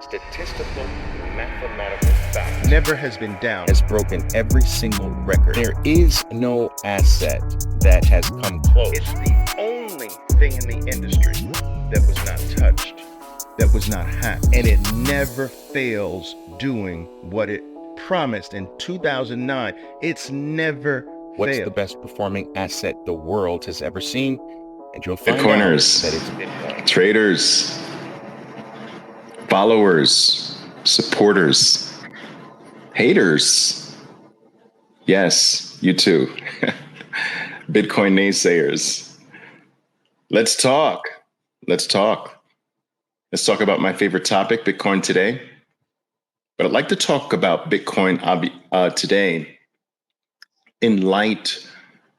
statistical, mathematical fact never has been down. has broken every single record. There is no asset that has come close. It's the only thing in the industry that was not touched, that was not hacked, and it never fails doing what it promised in 2009. It's never What's failed. the best performing asset the world has ever seen? And you'll find Bitcoiners, out that it's Bitcoin. traders, followers, supporters, haters. Yes, you too. Bitcoin naysayers. Let's talk. Let's talk. Let's talk about my favorite topic, Bitcoin today. But I'd like to talk about Bitcoin today in light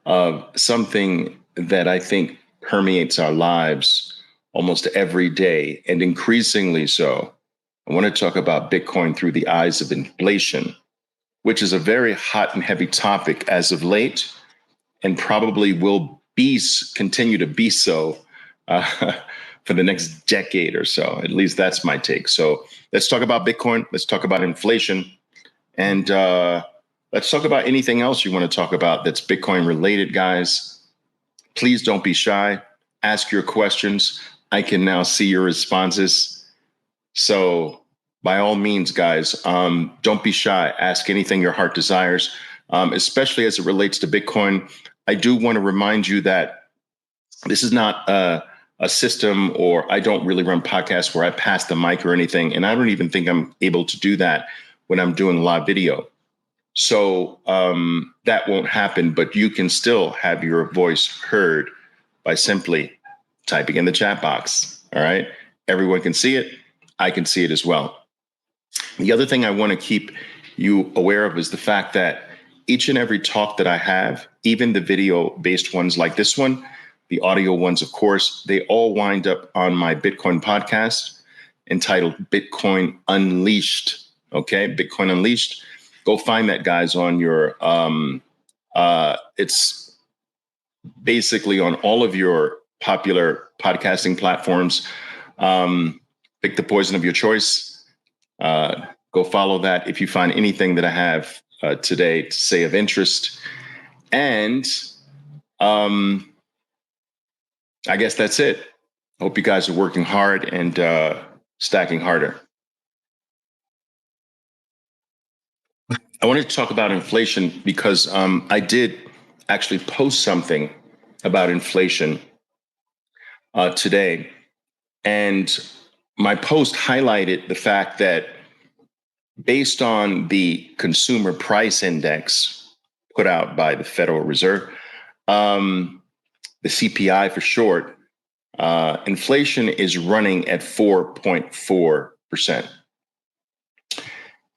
of something that I think permeates our lives almost every day, and increasingly so. I want to talk about Bitcoin through the eyes of inflation, which is a very hot and heavy topic as of late, and probably will continue to be so for the next decade or so. At least that's my take. So let's talk about Bitcoin. Let's talk about inflation. And let's talk about anything else you want to talk about that's Bitcoin related, guys. Please don't be shy. Ask your questions. I can now see your responses. So by all means, guys, don't be shy. Ask anything your heart desires, especially as it relates to Bitcoin. I do want to remind you that this is not a system, or I don't really run podcasts where I pass the mic or anything. And I don't even think I'm able to do that when I'm doing live video. So that won't happen, but you can still have your voice heard by simply typing in the chat box. All right. Everyone can see it. I can see it as well. The other thing I want to keep you aware of is the fact that each and every talk that I have, even the video based ones like this one, the audio ones, of course, they all wind up on my Bitcoin podcast entitled Bitcoin Unleashed. Okay. Bitcoin Unleashed. Go find that, guys, on your, it's basically on all of your popular podcasting platforms. Pick the poison of your choice. Go follow that if you find anything that I have today to say of interest. And I guess that's it. I hope you guys are working hard and stacking harder. I wanted to talk about inflation because I did actually post something about inflation today. And my post highlighted the fact that based on the consumer price index put out by the Federal Reserve, the CPI for short, inflation is running at 4.4%.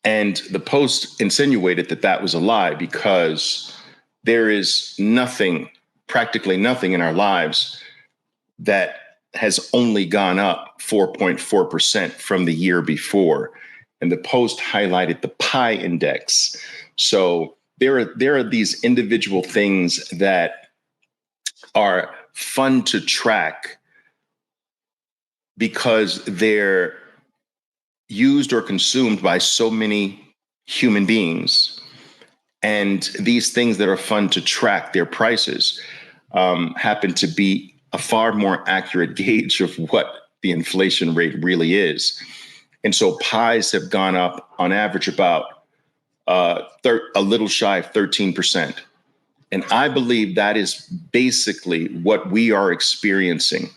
And the post insinuated that that was a lie because there is nothing, practically nothing in our lives that has only gone up 4.4% from the year before. And the post highlighted the pi index. So there are these individual things that are fun to track because they're used or consumed by so many human beings. And these things that are fun to track, their prices, happen to be a far more accurate gauge of what the inflation rate really is. And so pies have gone up on average about a little shy of 13%. And I believe that is basically what we are experiencing.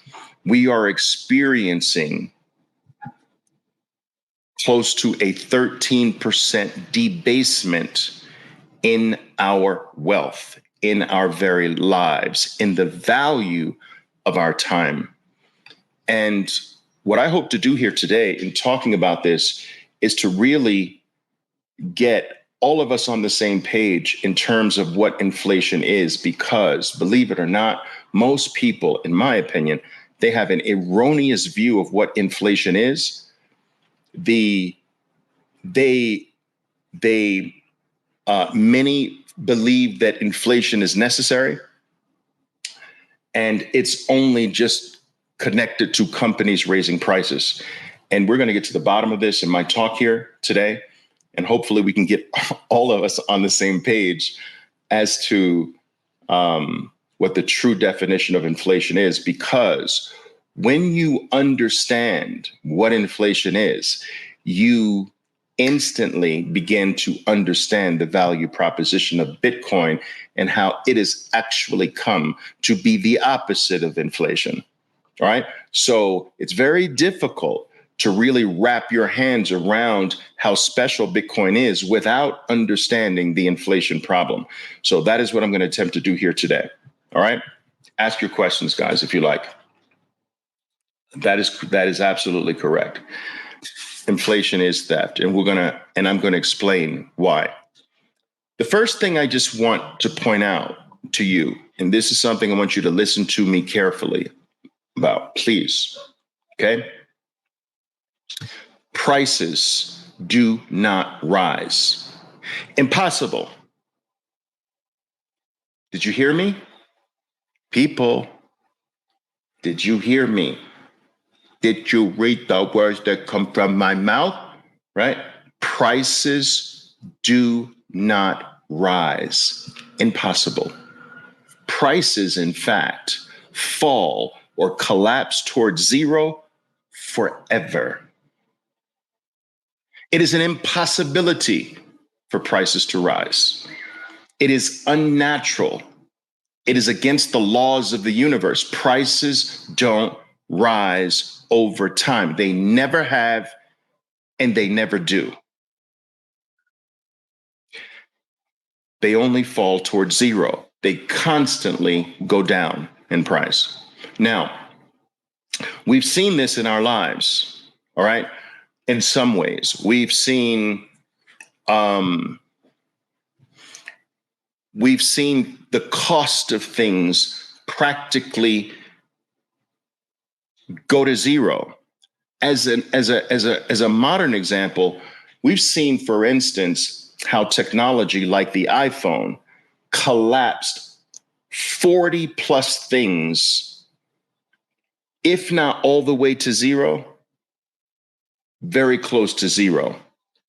We are experiencing close to a 13% debasement in our wealth, in our very lives, in the value of our time. And what I hope to do here today in talking about this is to really get all of us on the same page in terms of what inflation is, because believe it or not, most people, in my opinion, they have an erroneous view of what inflation is. Many believe that inflation is necessary, and it's only just connected to companies raising prices. And we're going to get to the bottom of this in my talk here today. And hopefully we can get all of us on the same page as to what the true definition of inflation is. Because when you understand what inflation is, you instantly begin to understand the value proposition of Bitcoin and how it has actually come to be the opposite of inflation. All right. So it's very difficult to really wrap your hands around how special Bitcoin is without understanding the inflation problem. So that is what I'm going to attempt to do here today. All right. Ask your questions, guys, if you like. That is absolutely correct. Inflation is theft, and I'm going to explain why. The first thing I just want to point out to you, and this is something I want you to listen to me carefully about, please. Okay. Prices do not rise. Impossible. Did you hear me? People, did you hear me? Did you read the words that come from my mouth? Right? Prices do not rise. Impossible. Prices, in fact, fall or collapse towards zero forever. It is an impossibility for prices to rise. It is unnatural. It is against the laws of the universe. Prices don't rise over time. They never have, and they never do. They only fall towards zero. They constantly go down in price. Now, we've seen this in our lives, all right? In some ways, we've seen the cost of things practically go to zero. As a modern example, we've seen, for instance, how technology like the iPhone collapsed 40 plus things, if not all the way to zero, very close to zero.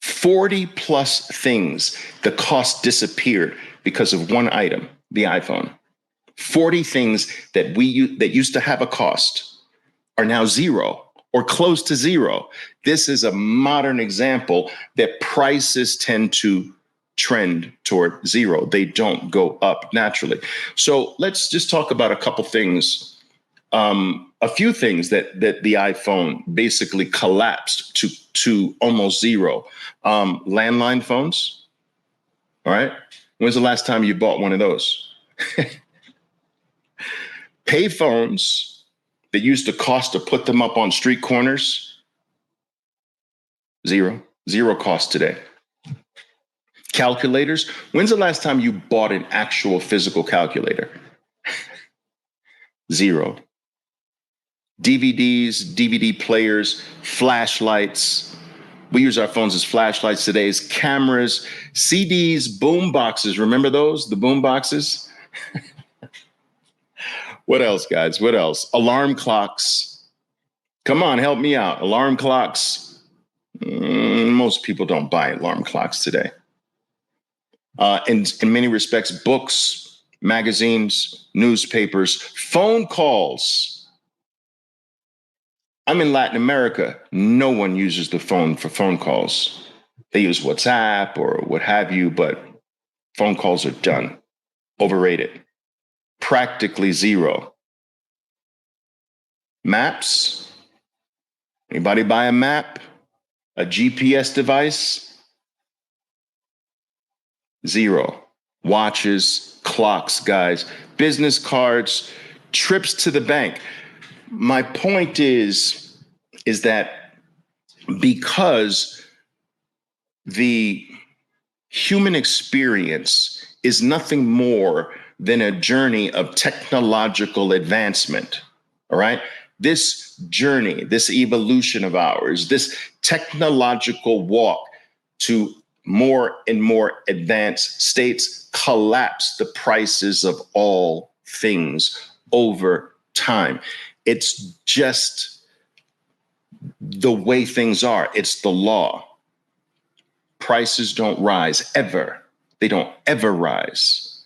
40 plus things, the cost disappeared because of one item, the iPhone. 40 things that used to have a cost are now zero or close to zero. This is a modern example that prices tend to trend toward zero. They don't go up naturally. So let's just talk about a couple things. A few things that the iPhone basically collapsed to almost zero. Landline phones. All right. When's the last time you bought one of those? Pay phones that used to cost to put them up on street corners. Zero cost today. Calculators. When's the last time you bought an actual physical calculator? Zero. DVDs, DVD players, flashlights. We use our phones as flashlights today, as cameras, CDs, boom boxes. Remember those? The boom boxes? What else, guys? What else? Alarm clocks. Come on, help me out. Alarm clocks. Most people don't buy alarm clocks today. In many respects, books, magazines, newspapers, phone calls. I'm in Latin America. No one uses the phone for phone calls. They use WhatsApp or what have you, but phone calls are done. Overrated. Practically zero. Maps. Anybody buy a map? A GPS device? Zero. Watches, clocks, guys. Business cards, trips to the bank. My point is that because the human experience is nothing more than a journey of technological advancement, all right? This journey, this evolution of ours, this technological walk to more and more advanced states collapse the prices of all things over time. It's just the way things are. It's the law. Prices don't rise ever. They don't ever rise.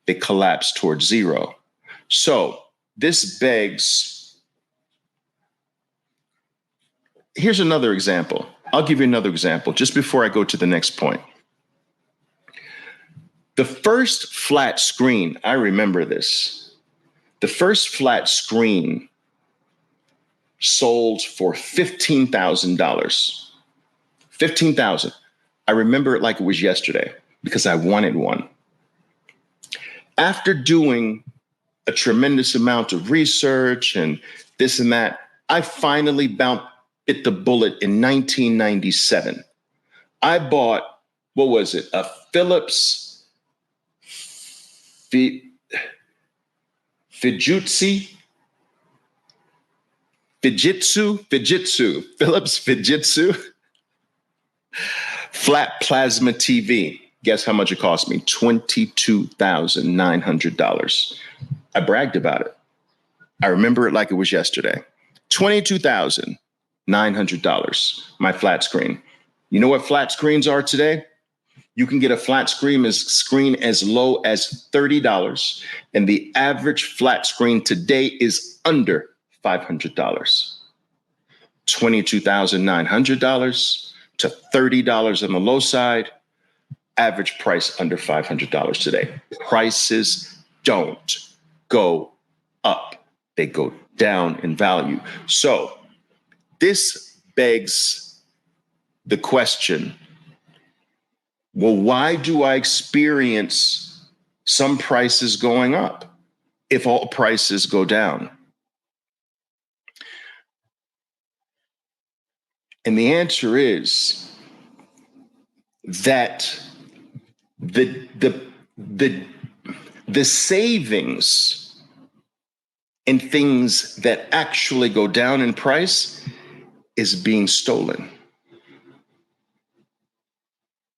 They collapse towards zero. So this begs, here's another example. I'll give you another example just before I go to the next point. The first flat screen, I remember this. The first flat screen sold for $15,000. $15,000. I remember it like it was yesterday because I wanted one. After doing a tremendous amount of research and this and that, I finally bit the bullet in 1997. I bought, what was it? A Philips Fujitsu, Philips Fujitsu flat plasma TV. Guess how much it cost me? $22,900. I bragged about it. I remember it like it was yesterday. $22,900, my flat screen. You know what flat screens are today? You can get a flat screen as low as $30, and the average flat screen today is under $500. $22,900 to $30 on the low side, average price under $500 today. Prices don't go up, they go down in value. So this begs the question, well, why do I experience some prices going up if all prices go down? And the answer is that the savings in things that actually go down in price is being stolen.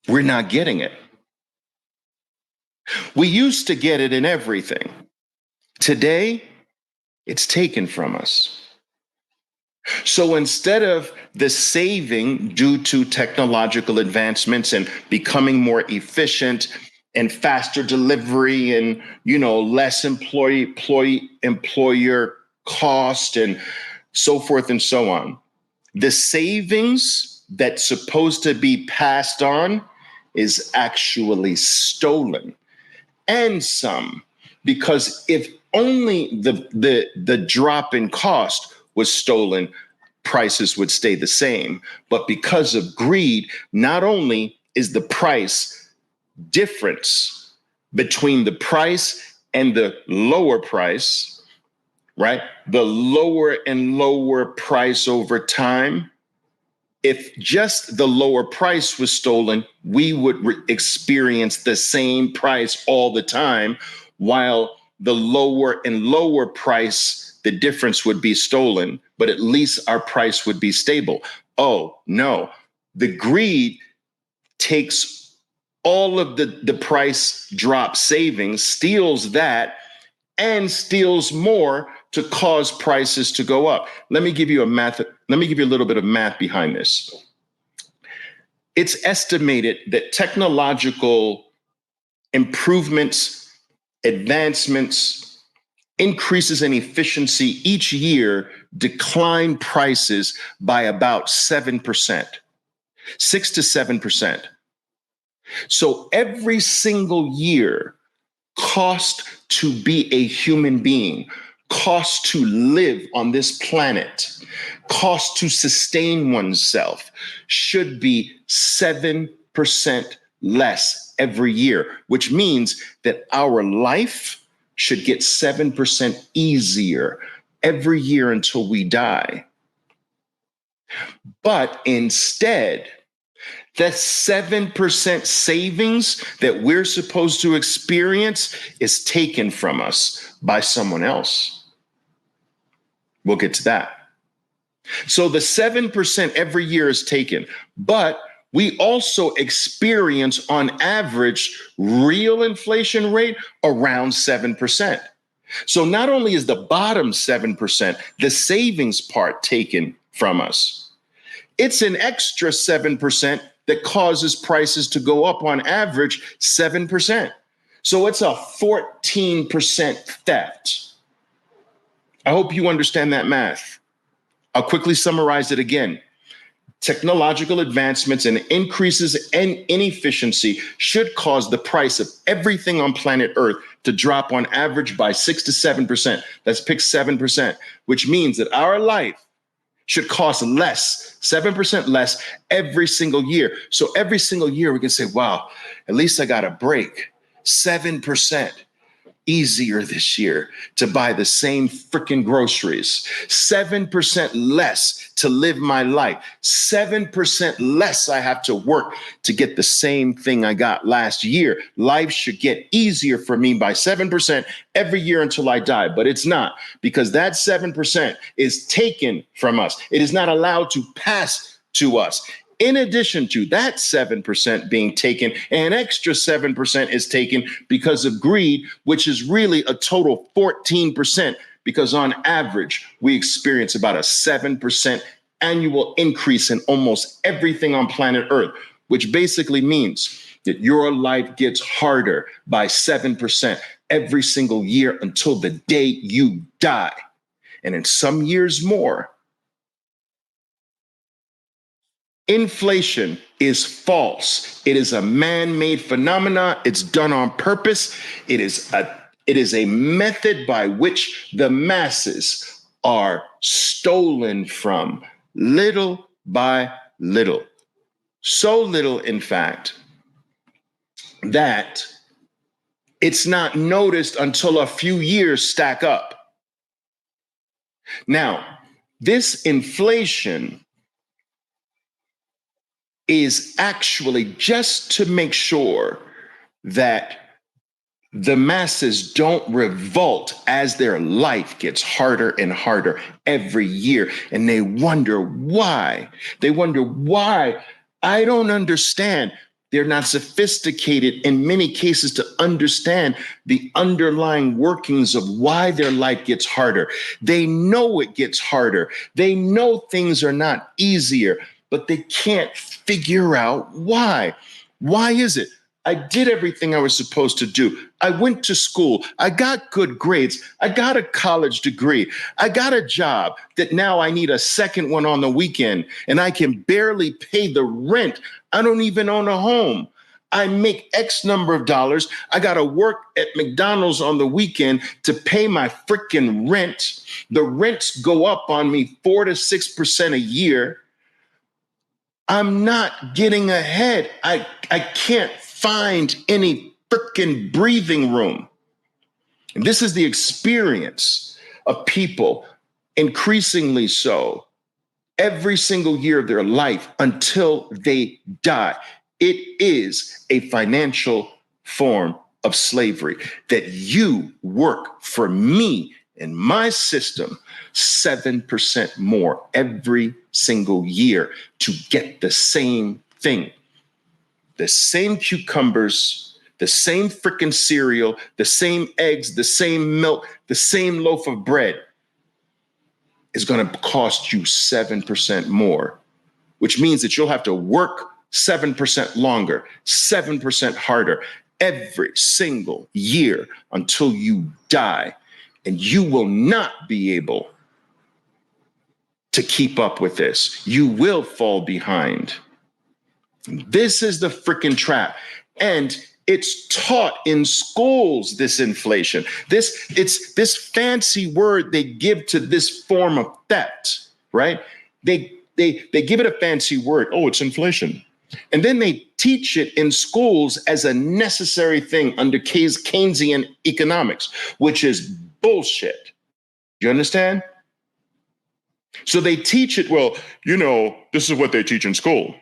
We're not getting it. We used to get it in everything. Today, it's taken from us. So instead of the saving due to technological advancements and becoming more efficient and faster delivery and, less employer cost and so forth and so on, the savings that's supposed to be passed on is actually stolen, and some, because if only the drop in cost was stolen, prices would stay the same. But because of greed, not only is the price difference between the price and the lower price, right? The lower and lower price over time. If just the lower price was stolen, we would experience the same price all the time, while the lower and lower price, the difference would be stolen, but at least our price would be stable. Oh, no. The greed takes all of the price drop savings, steals that, and steals more to cause prices to go up. Let me give you a little bit of math behind this. It's estimated that technological improvements, advancements, increases in efficiency each year decline prices by about 7%, 6 to 7%. So every single year, cost to be a human being, cost to live on this planet, cost to sustain oneself should be 7% less every year, which means that our life should get 7% easier every year until we die. But instead, that 7% savings that we're supposed to experience is taken from us by someone else. We'll get to that. So the 7% every year is taken, but we also experience on average real inflation rate around 7%. So not only is the bottom 7%, the savings part taken from us, It's an extra 7% that causes prices to go up on average 7%. So it's a 14% theft. I hope you understand that math. I'll quickly summarize it again. Technological advancements and increases in inefficiency should cause the price of everything on planet Earth to drop on average by 6 to 7%. Let's pick 7%, which means that our life should cost less, 7% less every single year. So every single year we can say, wow, at least I got a break. 7% easier this year to buy the same freaking groceries, 7% less to live my life, 7% less I have to work to get the same thing I got last year. Life should get easier for me by 7% every year until I die, but it's not, because that 7% is taken from us. It is not allowed to pass to us. In addition to that 7% being taken, an extra 7% is taken because of greed, which is really a total 14%, because on average, we experience about a 7% annual increase in almost everything on planet Earth, which basically means that your life gets harder by 7% every single year until the day you die. And in some years more. Inflation is false. It is a man-made phenomenon. It's done on purpose. It is a method by which the masses are stolen from little by little. So little, in fact, that it's not noticed until a few years stack up. Now, this inflation is actually just to make sure that the masses don't revolt as their life gets harder and harder every year. And they wonder why. They wonder why. I don't understand. They're not sophisticated in many cases to understand the underlying workings of why their life gets harder. They know it gets harder. They know things are not easier, but they can't figure out why. Why is it? I did everything I was supposed to do. I went to school. I got good grades. I got a college degree. I got a job that now I need a second one on the weekend, and I can barely pay the rent. I don't even own a home. I make X number of dollars. I got to work at McDonald's on the weekend to pay my freaking rent. The rents go up on me 4 to 6% a year. I'm not getting ahead. I can't find any freaking breathing room. And this is the experience of people, increasingly so, every single year of their life until they die. It is a financial form of slavery that you work for me in my system 7% more every single year to get the same thing. The same cucumbers, the same freaking cereal, the same eggs, the same milk, the same loaf of bread is going to cost you 7% more, which means that you'll have to work 7% longer, 7% harder every single year until you die. And you will not be able to keep up with this. You will fall behind. This is the freaking trap. And it's taught in schools, this inflation. It's this fancy word they give to this form of theft, right? They give it a fancy word. Oh, it's inflation. And then they teach it in schools as a necessary thing under Keynesian economics, which is bullshit. You understand? So they teach it, well, this is what they teach in school.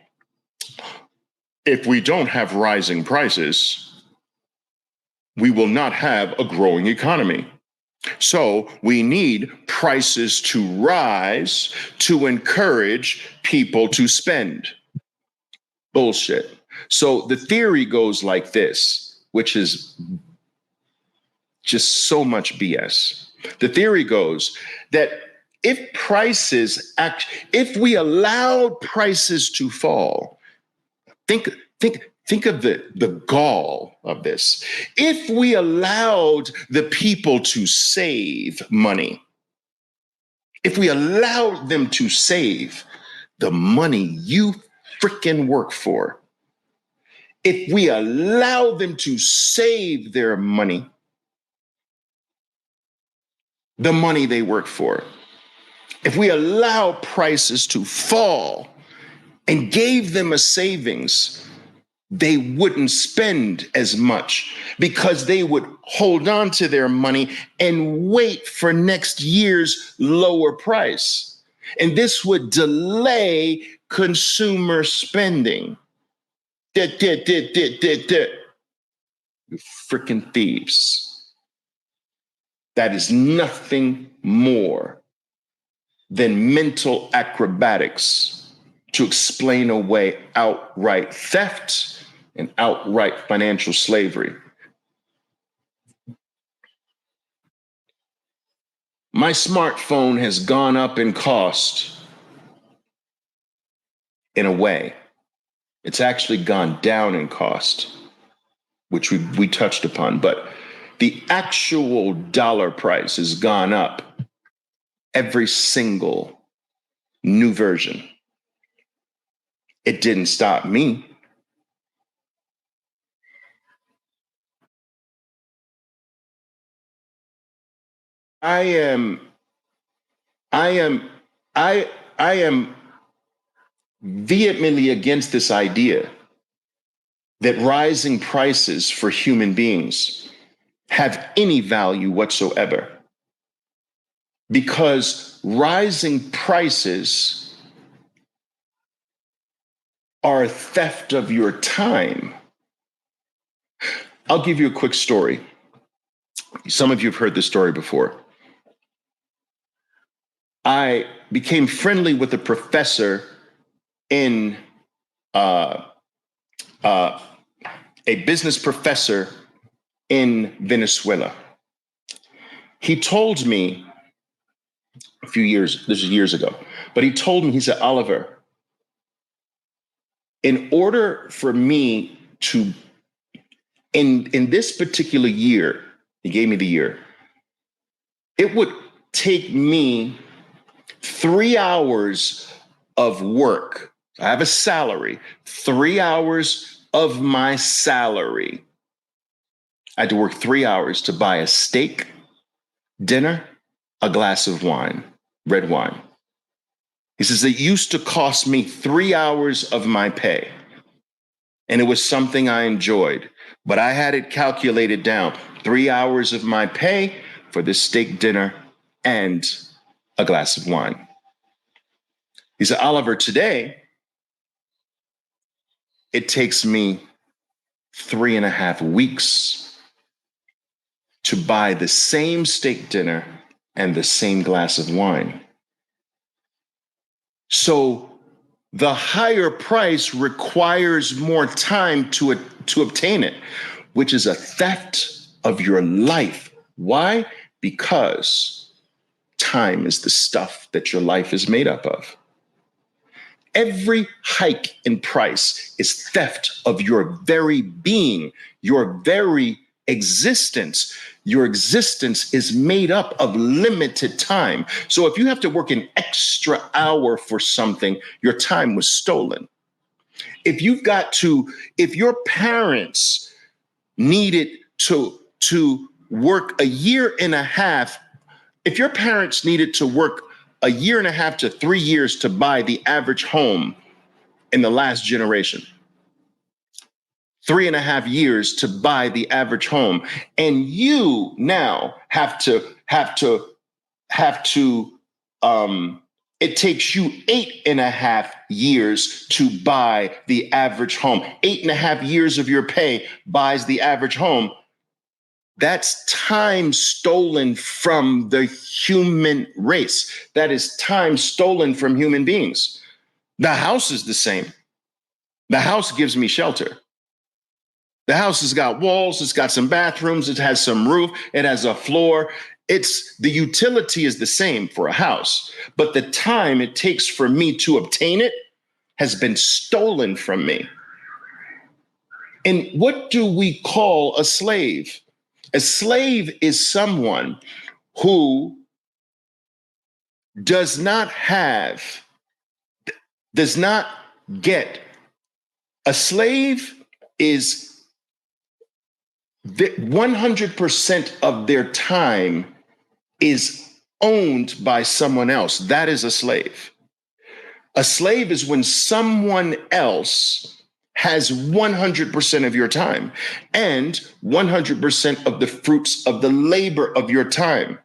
If we don't have rising prices, we will not have a growing economy. So we need prices to rise to encourage people to spend. Bullshit. So the theory goes like this, which is just so much BS. The theory goes that if we allowed prices to fall, think of the gall of this. If we allowed the people to save money, if we allowed them to save the money you freaking work for, if we allow them to save their money, the money they work for, if we allow prices to fall and gave them a savings, they wouldn't spend as much because they would hold on to their money and wait for next year's lower price. And this would delay consumer spending. You freaking thieves. That is nothing more than mental acrobatics to explain away outright theft and outright financial slavery. My smartphone has gone up in cost in a way. It's actually gone down in cost, which we touched upon, but the actual dollar price has gone up every single new version. It didn't stop me. I am vehemently against this idea that rising prices for human beings have any value whatsoever. Because rising prices are a theft of your time. I'll give you a quick story. Some of you have heard this story before. I became friendly with a professor in a business professor in Venezuela. He told me a few years, this is years ago, but he told me, he said, Oliver, in order for me to, in this particular year, he gave me the year, it would take me 3 hours of work. I have a salary, 3 hours of my salary. I had to work 3 hours to buy a steak, dinner, a glass of wine, red wine. He says, it used to cost me 3 hours of my pay. And it was something I enjoyed, but I had it calculated down, 3 hours of my pay for the steak dinner and a glass of wine. He said, Oliver, today, it takes me 3.5 weeks to buy the same steak dinner and the same glass of wine. So the higher price requires more time to obtain it, which is a theft of your life. Why? Because time is the stuff that your life is made up of. Every hike in price is theft of your very being, your very existence. Your existence is made up of limited time. So if you have to work an extra hour for something, your time was stolen. If your parents needed to work a year and a half, if your parents needed to work a year and a half to 3 years to buy the average home in the last generation, 3.5 years to buy the average home, and you now it takes you 8.5 years to buy the average home. 8.5 years of your pay buys the average home. That's time stolen from the human race. That is time stolen from human beings. The house is the same. The house gives me shelter. The house has got walls, it's got some bathrooms, it has some roof, it has a floor. It's the utility is the same for a house, but the time it takes for me to obtain it has been stolen from me. And what do we call a slave? A slave is someone who does not get. A slave is 100% of their time is owned by someone else. That is a slave. A slave is when someone else has 100% of your time and 100% of the fruits of the labor of your time.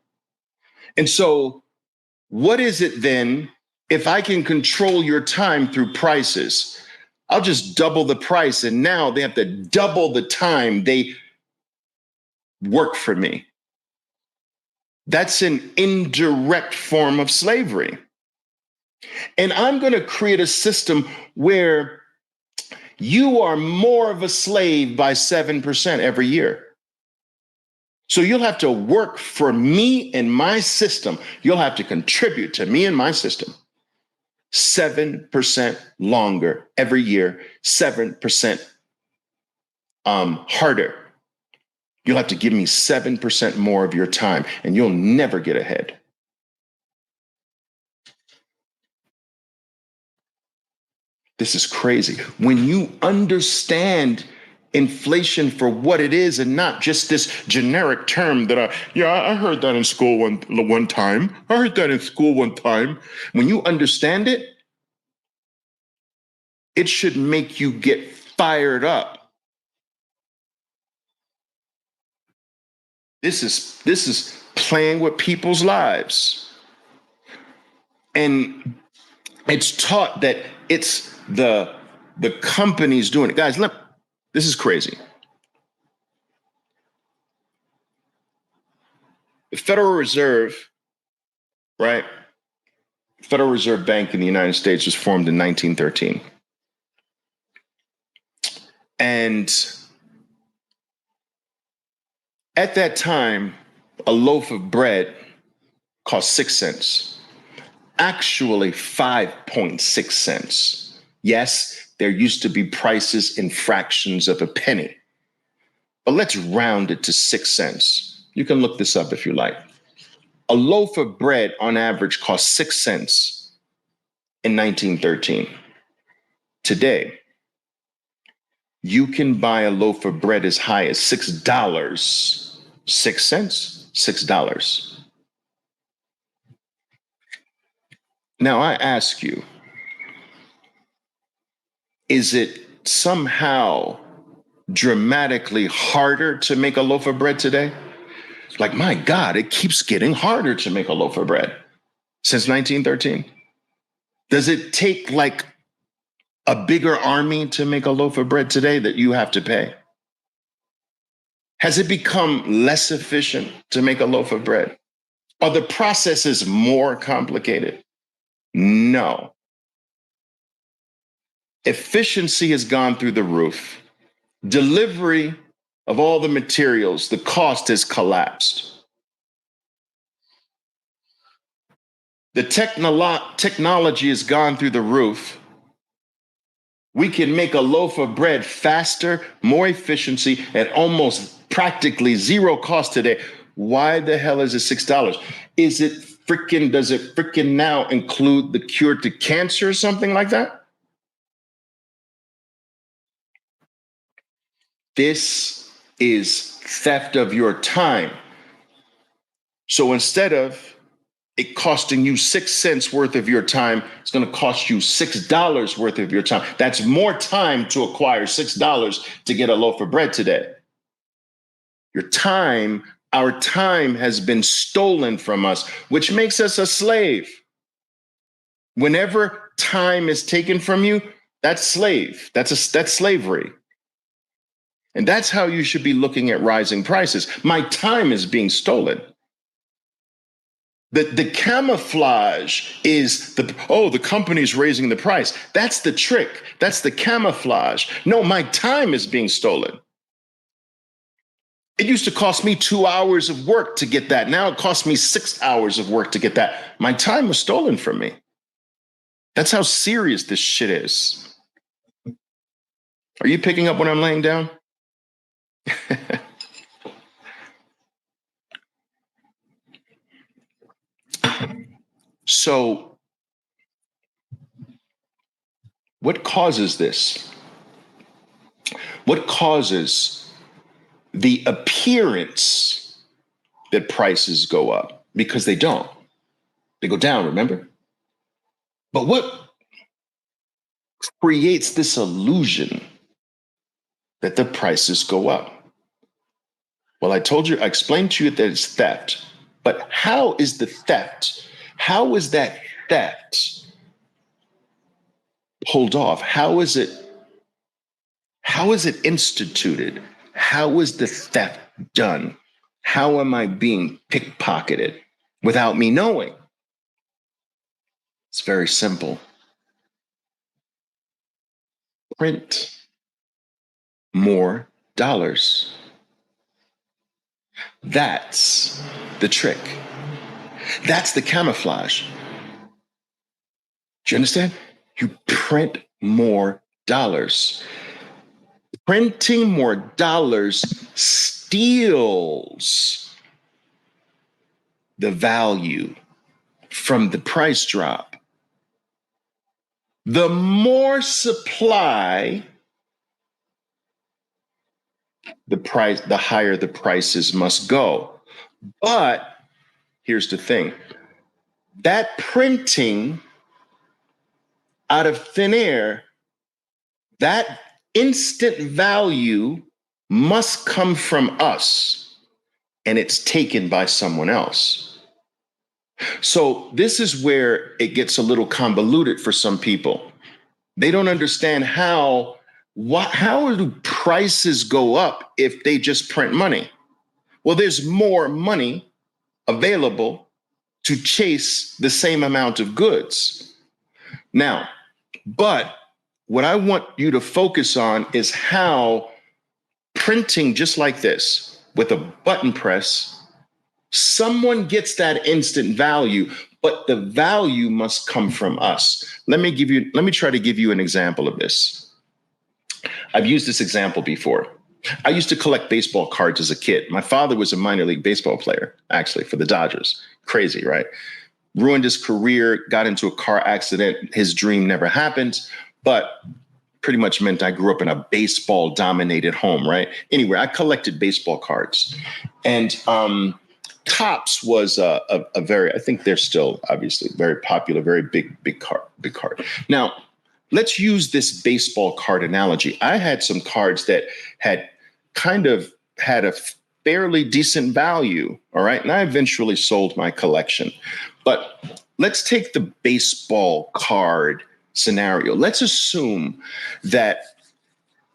And so, what is it then if I can control your time through prices? I'll just double the price, and now they have to double the time they work for me. That's an indirect form of slavery. And I'm going to create a system where you are more of a slave by 7% every year. So you'll have to work for me and my system. You'll have to contribute to me and my system 7% longer every year, 7% harder. You'll have to give me 7% more of your time, and you'll never get ahead. This is crazy. When you understand inflation for what it is and not just this generic term that I heard that in school one time. I heard that in school one time. When you understand it, it should make you get fired up. This is playing with people's lives. And it's taught that it's the companies doing it. Guys, look, this is crazy. The Federal Reserve, right? Federal Reserve Bank in the United States was formed in 1913. And at that time, a loaf of bread cost 6 cents. Actually, 5.6 cents. Yes, there used to be prices in fractions of a penny. But let's round it to 6 cents. You can look this up if you like. A loaf of bread on average cost 6 cents in 1913. Today, you can buy a loaf of bread as high as $6. 6 cents, $6. Now I ask you, is it somehow dramatically harder to make a loaf of bread today? Like, my God, it keeps getting harder to make a loaf of bread since 1913. Does it take like a bigger army to make a loaf of bread today that you have to pay? Has it become less efficient to make a loaf of bread? Are the processes more complicated? No. Efficiency has gone through the roof. Delivery of all the materials, the cost has collapsed. The technology has gone through the roof. We can make a loaf of bread faster, more efficiency, at almost practically zero cost today. Why the hell is it $6? Does it freaking now include the cure to cancer or something like that? This is theft of your time. So instead of it costing you 6 cents worth of your time, it's going to cost you $6 worth of your time. That's more time to acquire $6 to get a loaf of bread today. Our time has been stolen from us, which makes us a slave. Whenever time is taken from you, that's slave. That's slavery. And that's how you should be looking at rising prices. My time is being stolen. The camouflage is the company's raising the price. That's the trick. That's the camouflage. No, my time is being stolen. It used to cost me 2 hours of work to get that. Now it costs me 6 hours of work to get that. My time was stolen from me. That's how serious this shit is. Are you picking up what I'm laying down? So, what causes this? What causes the appearance that prices go up? Because they don't. They go down, remember? But what creates this illusion that the prices go up? Well, I explained to you that it's theft. But how is the theft? How is that theft pulled off? How is it instituted? How is the theft done? How am I being pickpocketed without me knowing? It's very simple. Print more dollars. That's the trick. That's the camouflage. Do you understand? You print more dollars. Printing more dollars steals the value from the price drop. The more supply, the higher the prices must go. But here's the thing. That printing out of thin air, that instant value must come from us, and it's taken by someone else. So this is where it gets a little convoluted for some people. They don't understand how do prices go up if they just print money? Well, there's more money available to chase the same amount of goods. Now, but what I want you to focus on is how printing just like this with a button press, someone gets that instant value, but the value must come from us. Let me try to give you an example of this. I've used this example before. I used to collect baseball cards as a kid. My father was a minor league baseball player, actually, for the Dodgers. Crazy, right? Ruined his career, got into a car accident. His dream never happened, but pretty much meant I grew up in a baseball dominated home, right? Anyway, I collected baseball cards. And Topps was a very, I think they're still obviously very popular, very big card. Now, let's use this baseball card analogy. I had some cards that had kind of had a fairly decent value, all right? And I eventually sold my collection. But let's take the baseball card scenario. Let's assume that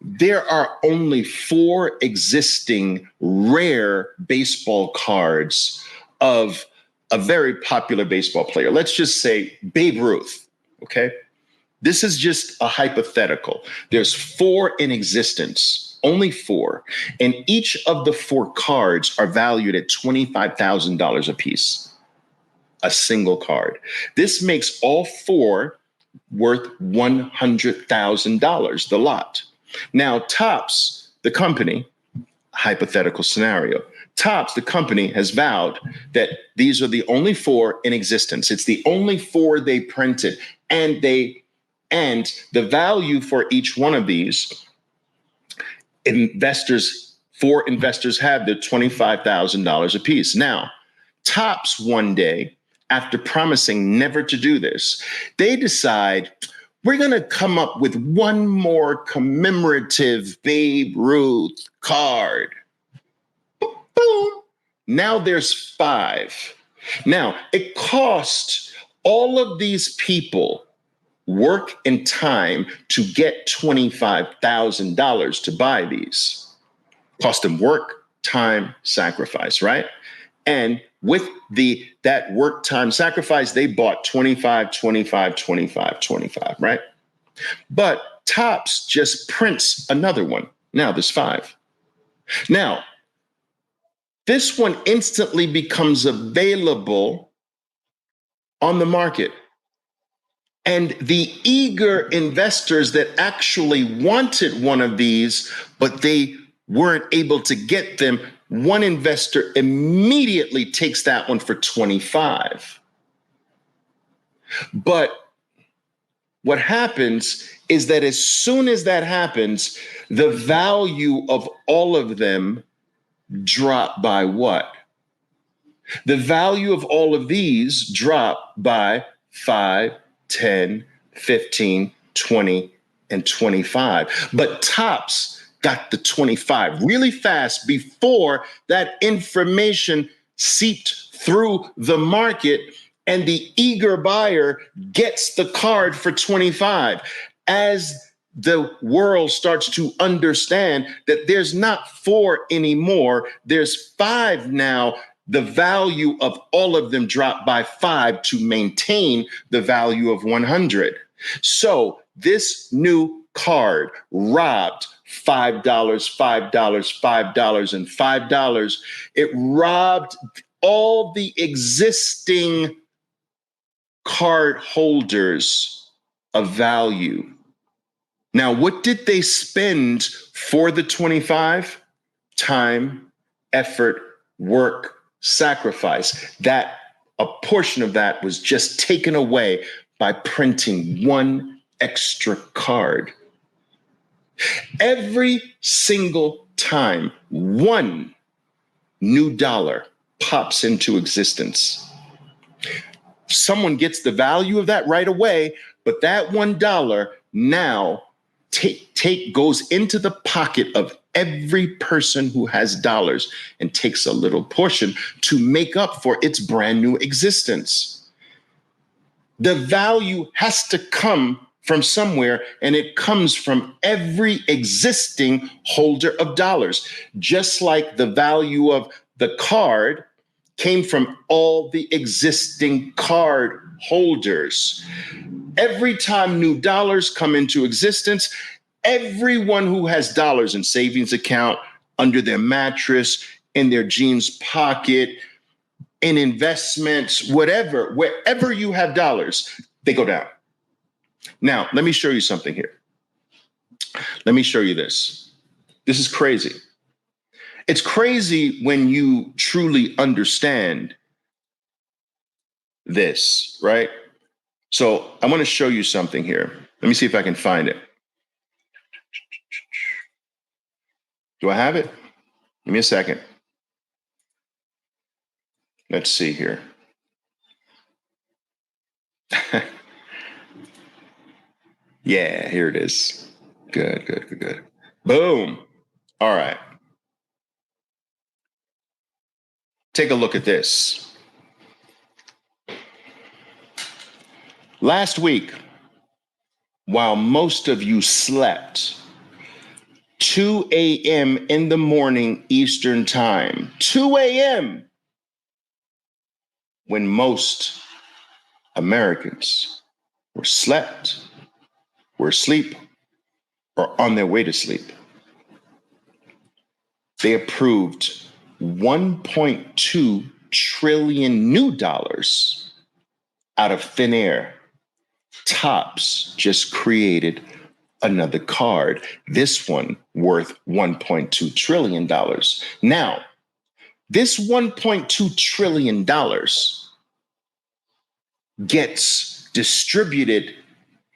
there are only 4 existing rare baseball cards of a very popular baseball player. Let's just say Babe Ruth, okay? This is just a hypothetical. There's 4 in existence, only 4. And each of the 4 cards are valued at $25,000 a piece, a single card. This makes all 4 worth $100,000, the lot. Now, Topps, the company, hypothetical scenario, Topps, the company, has vowed that these are the only 4 in existence. It's the only 4 they printed, and the value for each one of these investors, 4 investors have the $25,000 a piece. Now, Topps one day, after promising never to do this, they decide, we're going to come up with one more commemorative Babe Ruth card. Boom. Now there's 5. Now, it cost all of these people work and time to get $25,000 to buy these. Cost them work, time, sacrifice, right? And with that work, time, sacrifice, they bought 25, 25, 25, 25, right? But Topps just prints another one. Now there's 5. Now, This one instantly becomes available on the market. And the eager investors that actually wanted one of these, but they weren't able to get them, one investor immediately takes that one for 25. But what happens is that as soon as that happens, the value of all of them drop by what? The value of all of these drop by 5, 10, 15, 20, and 25. But Topps got the 25 really fast before that information seeped through the market, and the eager buyer gets the card for 25. As the world starts to understand that there's not 4 anymore, there's 5 now, the value of all of them dropped by 5 to maintain the value of 100. So this new card robbed $5, $5, $5, and $5. It robbed all the existing card holders of value. Now, what did they spend for the 25? Time, effort, work, sacrifice. That a portion of that was just taken away by printing one extra card. Every single time one new dollar pops into existence, someone gets the value of that right away, but that $1 now goes into the pocket of every person who has dollars and takes a little portion to make up for its brand new existence. The value has to come from somewhere, and it comes from every existing holder of dollars, just like the value of the card came from all the existing card holders. Every time new dollars come into existence, everyone who has dollars in savings account, under their mattress, in their jeans pocket, in investments, whatever, wherever you have dollars, they go down. Now, let me show you something here. Let me show you this. This is crazy. It's crazy when you truly understand this, right? So I want to show you something here. Let me see if I can find it. Do I have it? Give me a second. Let's see here. Yeah, here it is. Good. Boom. All right. Take a look at this. Last week, while most of you slept, 2 a.m. in the morning Eastern time, 2 a.m., when most Americans were asleep, or on their way to sleep, they approved 1.2 trillion new dollars out of thin air. Topps just created another card, this one worth $1.2 trillion. Now, this $1.2 trillion gets distributed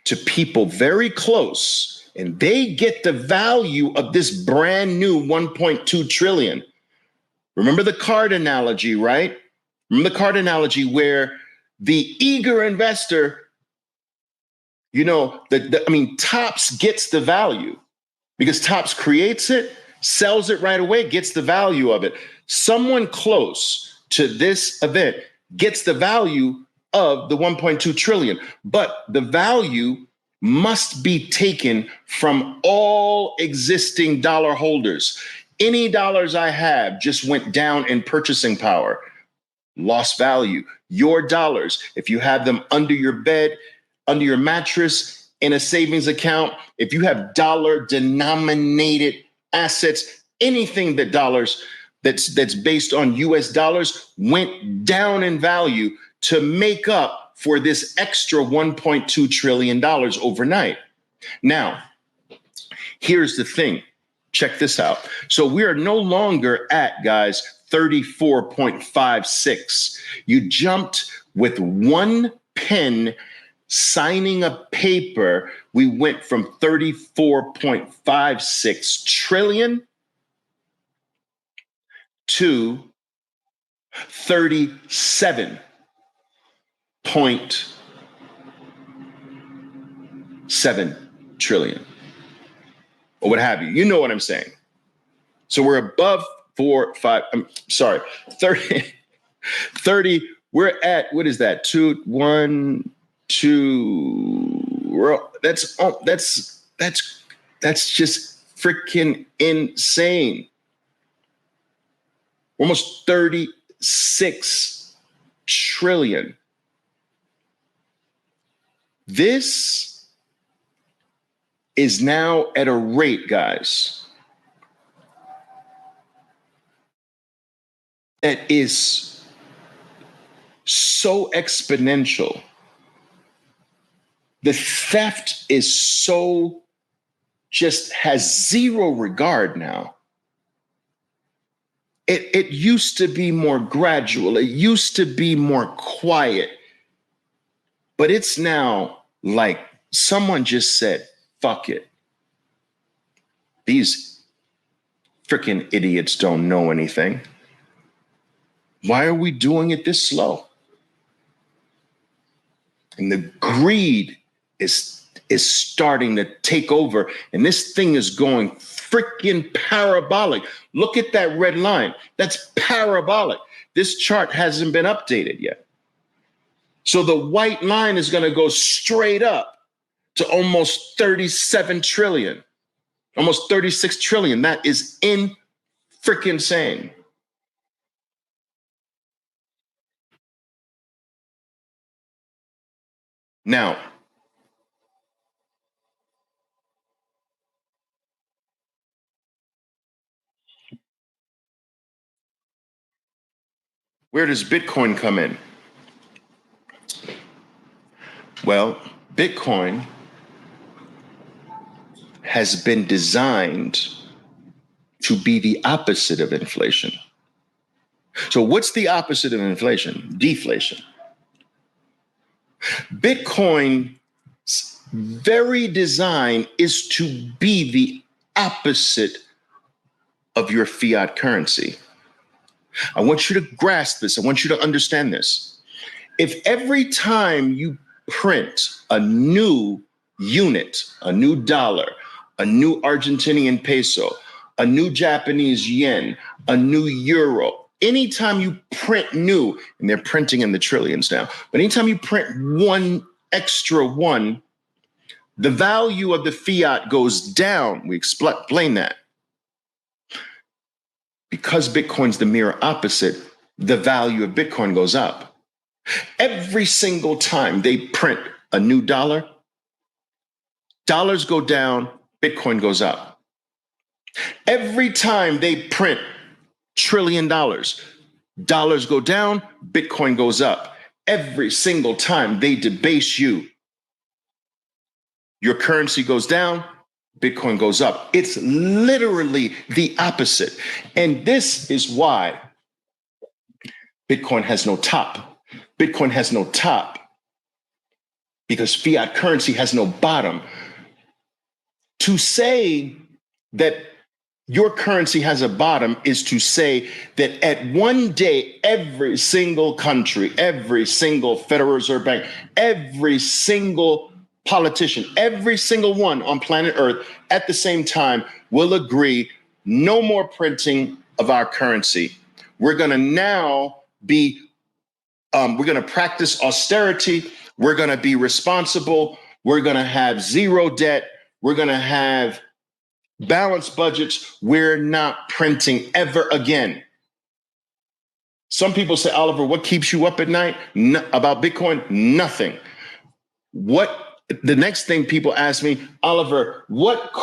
to people very close, and they get the value of this brand new 1.2 trillion. Remember the card analogy, right? Remember the card analogy where the eager investor, Topps gets the value because Topps creates it, sells it right away, gets the value of it. Someone close to this event gets the value of the 1.2 trillion, but the value must be taken from all existing dollar holders. Any dollars I have just went down in purchasing power, lost value. Your dollars, if you have them under your bed, under your mattress, in a savings account, if you have dollar denominated assets, anything that dollars that's based on US dollars went down in value to make up for this extra $1.2 trillion overnight. Now, here's the thing. Check this out. So we are no longer at, guys, 34.56. You jumped with one pen signing a paper. We went from 34.56 trillion to 37.7 trillion, or what have you. You know what I'm saying. So we're above 30, 30. We're at, what is that? 2, 1, 2. That's just freaking insane. Almost 36 trillion. This is now at a rate, guys, that is so exponential. The theft is so, just has zero regard now. It used to be more gradual. It used to be more quiet. But it's now like someone just said, fuck it. These freaking idiots don't know anything. Why are we doing it this slow? And the greed is starting to take over. And this thing is going freaking parabolic. Look at that red line. That's parabolic. This chart hasn't been updated yet. So the white line is going to go straight up to almost 37 trillion, almost 36 trillion. That is in freaking insane. Now, where does Bitcoin come in? Well, Bitcoin has been designed to be the opposite of inflation. So what's the opposite of inflation? Deflation. Bitcoin's very design is to be the opposite of your fiat currency. I want you to grasp this. I want you to understand this. If every time you print a new unit, a new dollar, a new Argentinian peso, a new Japanese yen, a new euro, anytime you print new, and they're printing in the trillions now, but anytime you print one extra one, the value of the fiat goes down. We explain that. Because Bitcoin's the mirror opposite, the value of Bitcoin goes up. Every single time they print a new dollar, dollars go down, Bitcoin goes up. Every time they print $1 trillion, dollars go down, Bitcoin goes up. Every single time they debase you, your currency goes down, Bitcoin goes up. It's literally the opposite. And this is why Bitcoin has no top. Bitcoin has no top because fiat currency has no bottom. To say that your currency has a bottom is to say that at one day, every single country, every single Federal Reserve Bank, every single politician, every single one on planet Earth at the same time will agree no more printing of our currency. We're going to now be, we're going to practice austerity. We're going to be responsible. We're going to have zero debt. We're going to have balanced budgets. We're not printing ever again. Some people say, Oliver, what keeps you up at night? About Bitcoin? Nothing. The next thing people ask me, Oliver, what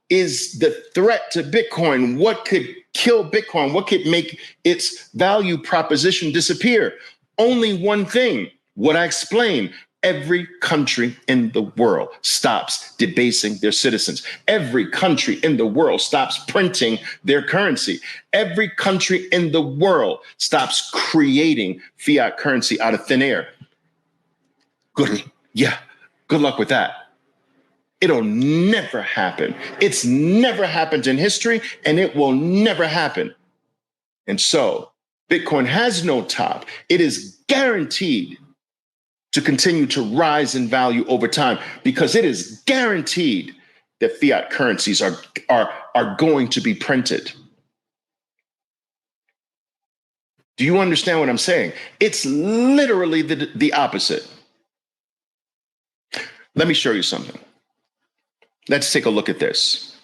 is the threat to Bitcoin? What could kill Bitcoin? What could make its value proposition disappear? Only one thing, what I explained. Every country in the world stops debasing their citizens. Every country in the world stops printing their currency. Every country in the world stops creating fiat currency out of thin air. Good luck with that. It'll never happen. It's never happened in history, and it will never happen. And so Bitcoin has no top. It is guaranteed to continue to rise in value over time because it is guaranteed that fiat currencies are going to be printed. Do you understand what I'm saying? It's literally the opposite. Let me show you something. Let's take a look at this.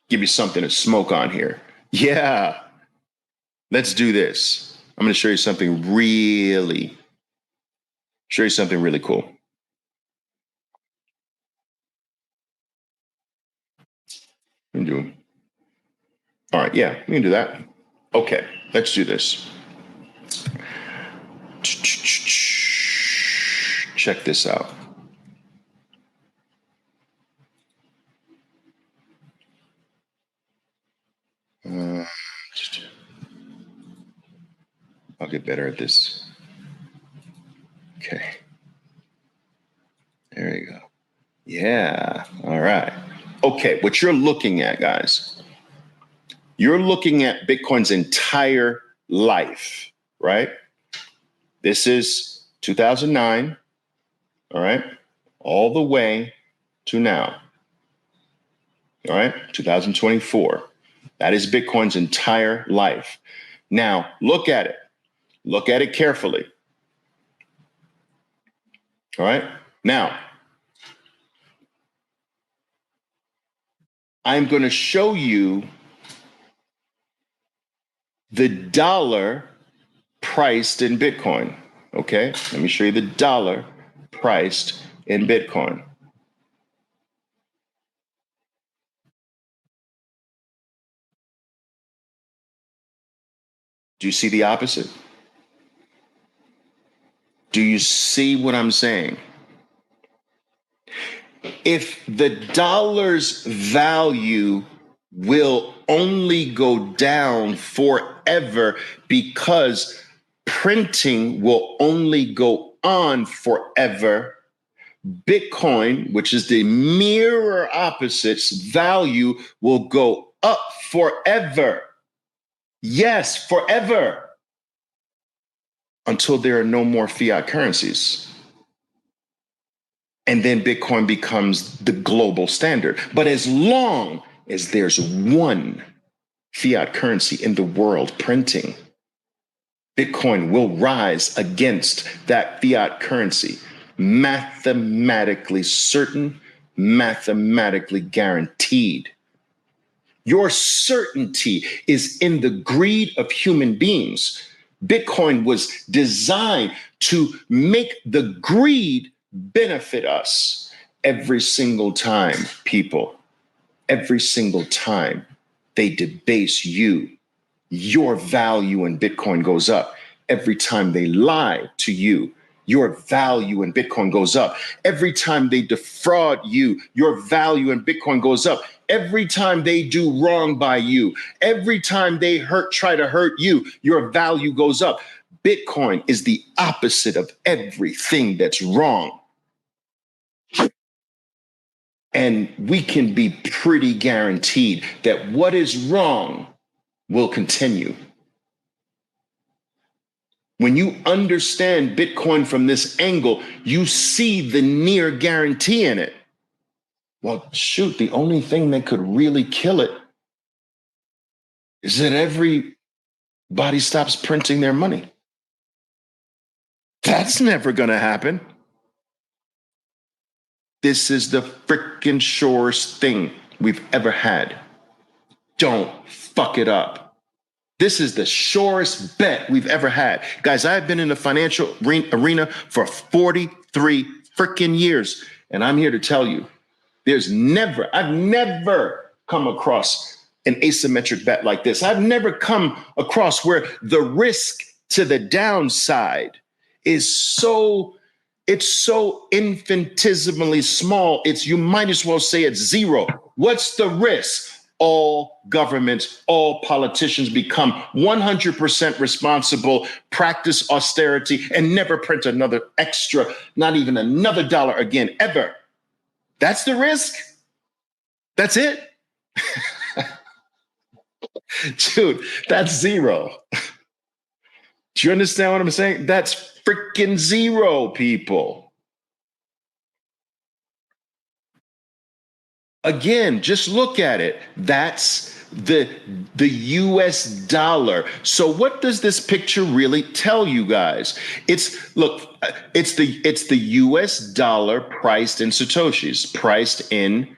Give you something to smoke on here. Yeah. Let's do this. I'm going to show you something really cool. We can do. All right, yeah, we can do that. Okay, let's do this. Check this out. I'll get better at this. Okay. There you go. Yeah. All right. Okay. What you're looking at, guys, you're looking at Bitcoin's entire life, right? This is 2009. All right. All the way to now. All right. 2024. That is Bitcoin's entire life. Now, look at it. Look at it carefully. All right. Now, I'm going to show you the dollar priced in Bitcoin. Okay. Let me show you the dollar priced in Bitcoin. Do you see the opposite? Do you see what I'm saying? If the dollar's value will only go down forever because printing will only go on forever, Bitcoin, which is the mirror opposite's value, will go up forever. Yes, forever. Until there are no more fiat currencies. And then Bitcoin becomes the global standard. But as long as there's one fiat currency in the world printing, Bitcoin will rise against that fiat currency. Mathematically certain, mathematically guaranteed. Your certainty is in the greed of human beings. Bitcoin was designed to make the greed benefit us every single time, people. Every single time they debase you, your value in Bitcoin goes up. Every time they lie to you, your value in Bitcoin goes up. Every time they defraud you, your value in Bitcoin goes up. Every time they do wrong by you, every time they try to hurt you, your value goes up. Bitcoin is the opposite of everything that's wrong. And we can be pretty guaranteed that what is wrong will continue. When you understand Bitcoin from this angle, you see the near guarantee in it. Well, shoot, the only thing that could really kill it is that everybody stops printing their money. That's never going to happen. This is the freaking surest thing we've ever had. Don't fuck it up. This is the surest bet we've ever had. Guys, I've been in the financial arena for 43 freaking years, and I'm here to tell you, I've never come across an asymmetric bet like this. I've never come across where the risk to the downside is it's so infinitesimally small. You might as well say it's zero. What's the risk? All governments, all politicians become 100% responsible, practice austerity, and never print another extra, not even another dollar again, ever. That's the risk. That's it. Dude, that's zero. Do you understand what I'm saying? That's freaking zero, people. Again, just look at it. That's the US dollar. So what does this picture really tell you guys? It's the US dollar priced in satoshis, priced in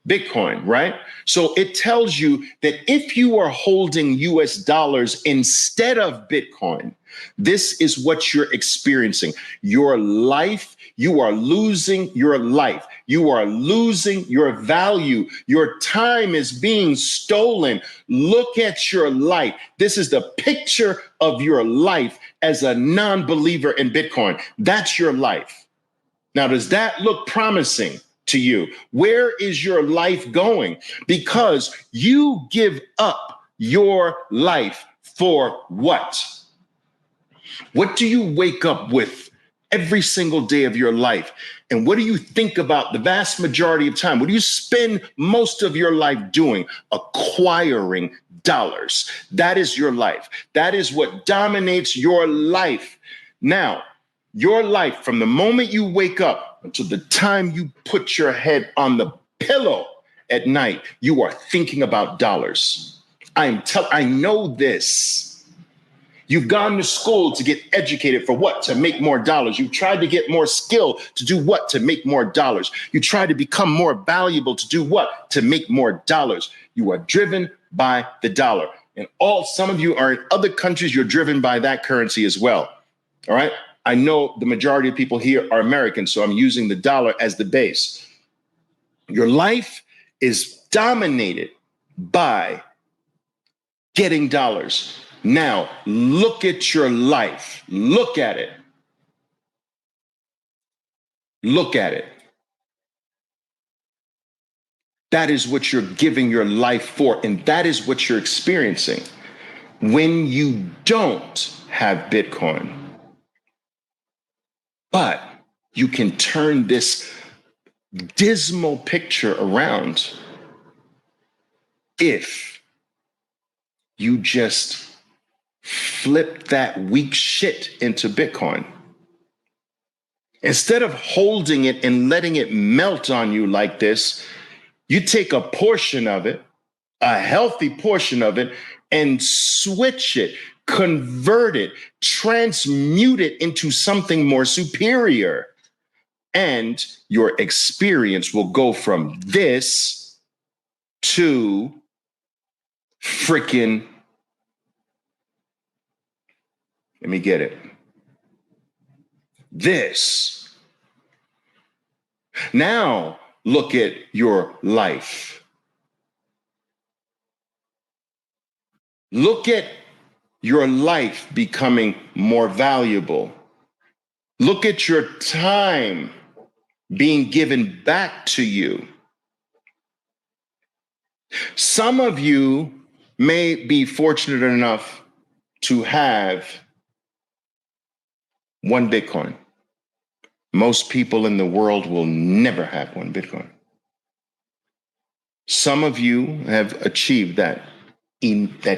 Bitcoin, right? So it tells you that if you are holding US dollars instead of Bitcoin, this is what you're experiencing. Your life, you are losing your life. You are losing your value. Your time is being stolen. Look at your life. This is the picture of your life as a non-believer in Bitcoin. That's your life. Now, does that look promising to you? Where is your life going? Because you give up your life for what? What do you wake up with every single day of your life? And what do you think about the vast majority of time? What do you spend most of your life doing? Acquiring dollars. That is your life. That is what dominates your life. Now, your life from the moment you wake up until the time you put your head on the pillow at night, you are thinking about dollars. I know this. You've gone to school to get educated for what? To make more dollars. You've tried to get more skill to do what? To make more dollars. You try to become more valuable to do what? To make more dollars. You are driven by the dollar. And some of you are in other countries, you're driven by that currency as well. All right. I know the majority of people here are American, so I'm using the dollar as the base. Your life is dominated by getting dollars. Now, look at your life. Look at it. Look at it. That is what you're giving your life for, and that is what you're experiencing when you don't have Bitcoin. But you can turn this dismal picture around if you just flip that weak shit into Bitcoin. Instead of holding it and letting it melt on you like this, you take a portion of it, a healthy portion of it, and switch it, convert it, transmute it into something more superior. And your experience will go from this to freaking, let me get it. This. Now look at your life. Look at your life becoming more valuable. Look at your time being given back to you. Some of you may be fortunate enough to have one Bitcoin. Most people in the world will never have one Bitcoin. Some of you have achieved that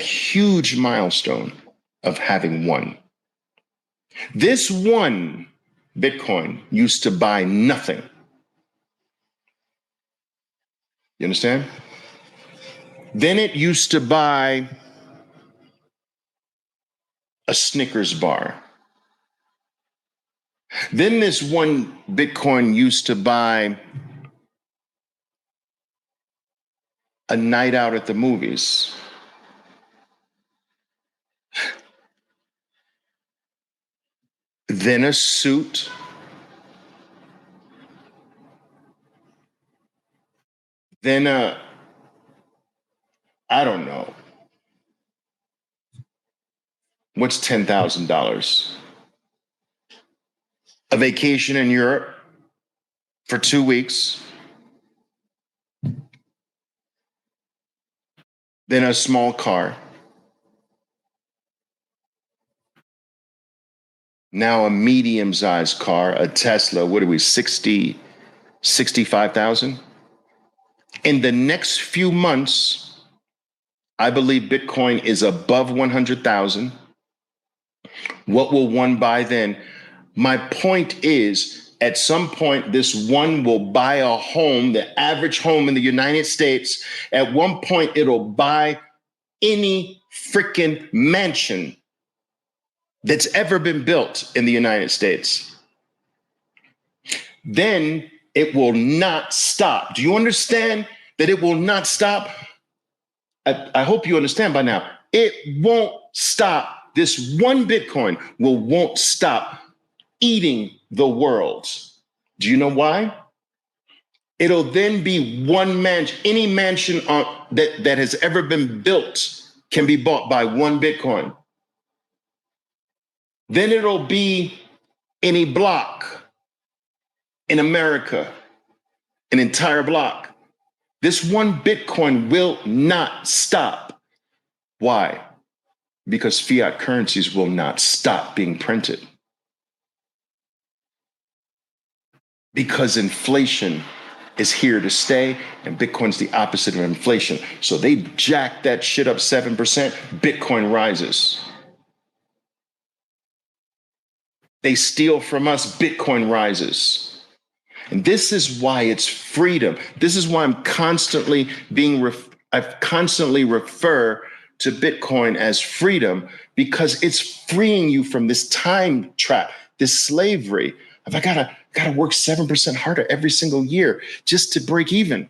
huge milestone of having one. This one Bitcoin used to buy nothing. You understand? Then it used to buy a Snickers bar. Then this one Bitcoin used to buy a night out at the movies. Then a suit. Then a I don't know. What's $10,000? A vacation in Europe for 2 weeks, then a small car, now a medium-sized car, a Tesla. What are we, 60, 65,000? In the next few months, I believe Bitcoin is above 100,000. What will one buy then? My point is, at some point, this one will buy a home, the average home in the United States. At one point, it'll buy any freaking mansion that's ever been built in the United States. Then it will not stop. Do you understand that it will not stop? I hope you understand by now. It won't stop. This one Bitcoin won't stop eating the world. Do you know why? It'll then be one mansion. Any mansion that has ever been built can be bought by one Bitcoin. Then it'll be any block in America, an entire block. This one Bitcoin will not stop. Why? Because fiat currencies will not stop being printed. Because inflation is here to stay, and Bitcoin's the opposite of inflation. So they jack that shit up 7%, Bitcoin rises. They steal from us, Bitcoin rises. And this is why it's freedom. This is why I constantly refer to Bitcoin as freedom, because it's freeing you from this time trap, this slavery. If I gotta work 7% harder every single year just to break even.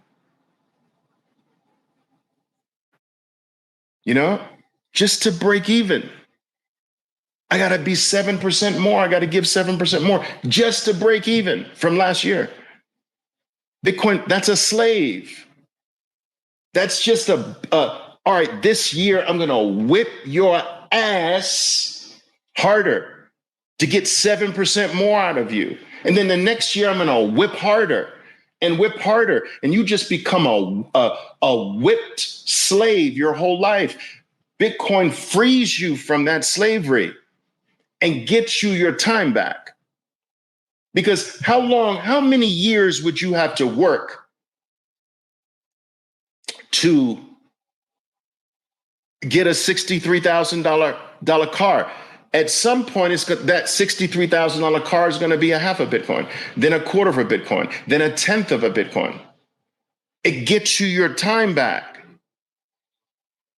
You know, just to break even. I got to be 7% more. I got to give 7% more just to break even from last year. Bitcoin, that's a slave. That's just all right, this year I'm going to whip your ass harder to get 7% more out of you. And then the next year I'm going to whip harder and whip harder. And you just become a whipped slave your whole life. Bitcoin frees you from that slavery and get you your time back. Because how many years would you have to work to get a $63,000 car? At some point, that $63,000 car is going to be a half a Bitcoin, then a quarter of a Bitcoin, then a tenth of a Bitcoin. It gets you your time back.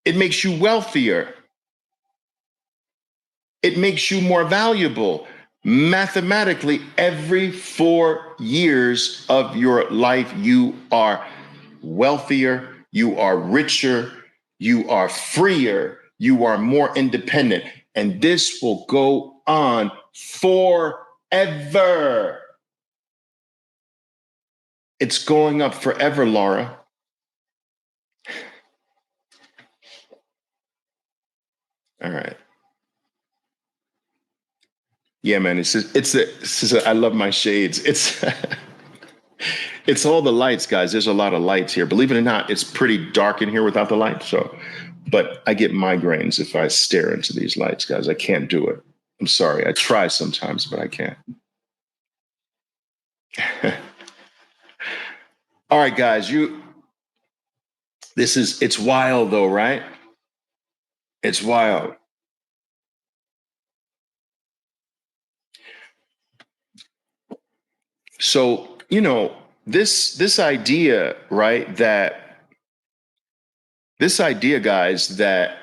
It makes you wealthier. It makes you more valuable. Mathematically, every 4 years of your life, you are wealthier, you are richer, you are freer, you are more independent. And this will go on forever. It's going up forever, Laura. All right. Yeah, man. I love my shades. It's all the lights, guys. There's a lot of lights here. Believe it or not, it's pretty dark in here without the lights. But I get migraines if I stare into these lights, guys. I can't do it. I'm sorry. I try sometimes, but I can't. All right, guys. It's wild though, right? It's wild. So, this idea, right, guys, that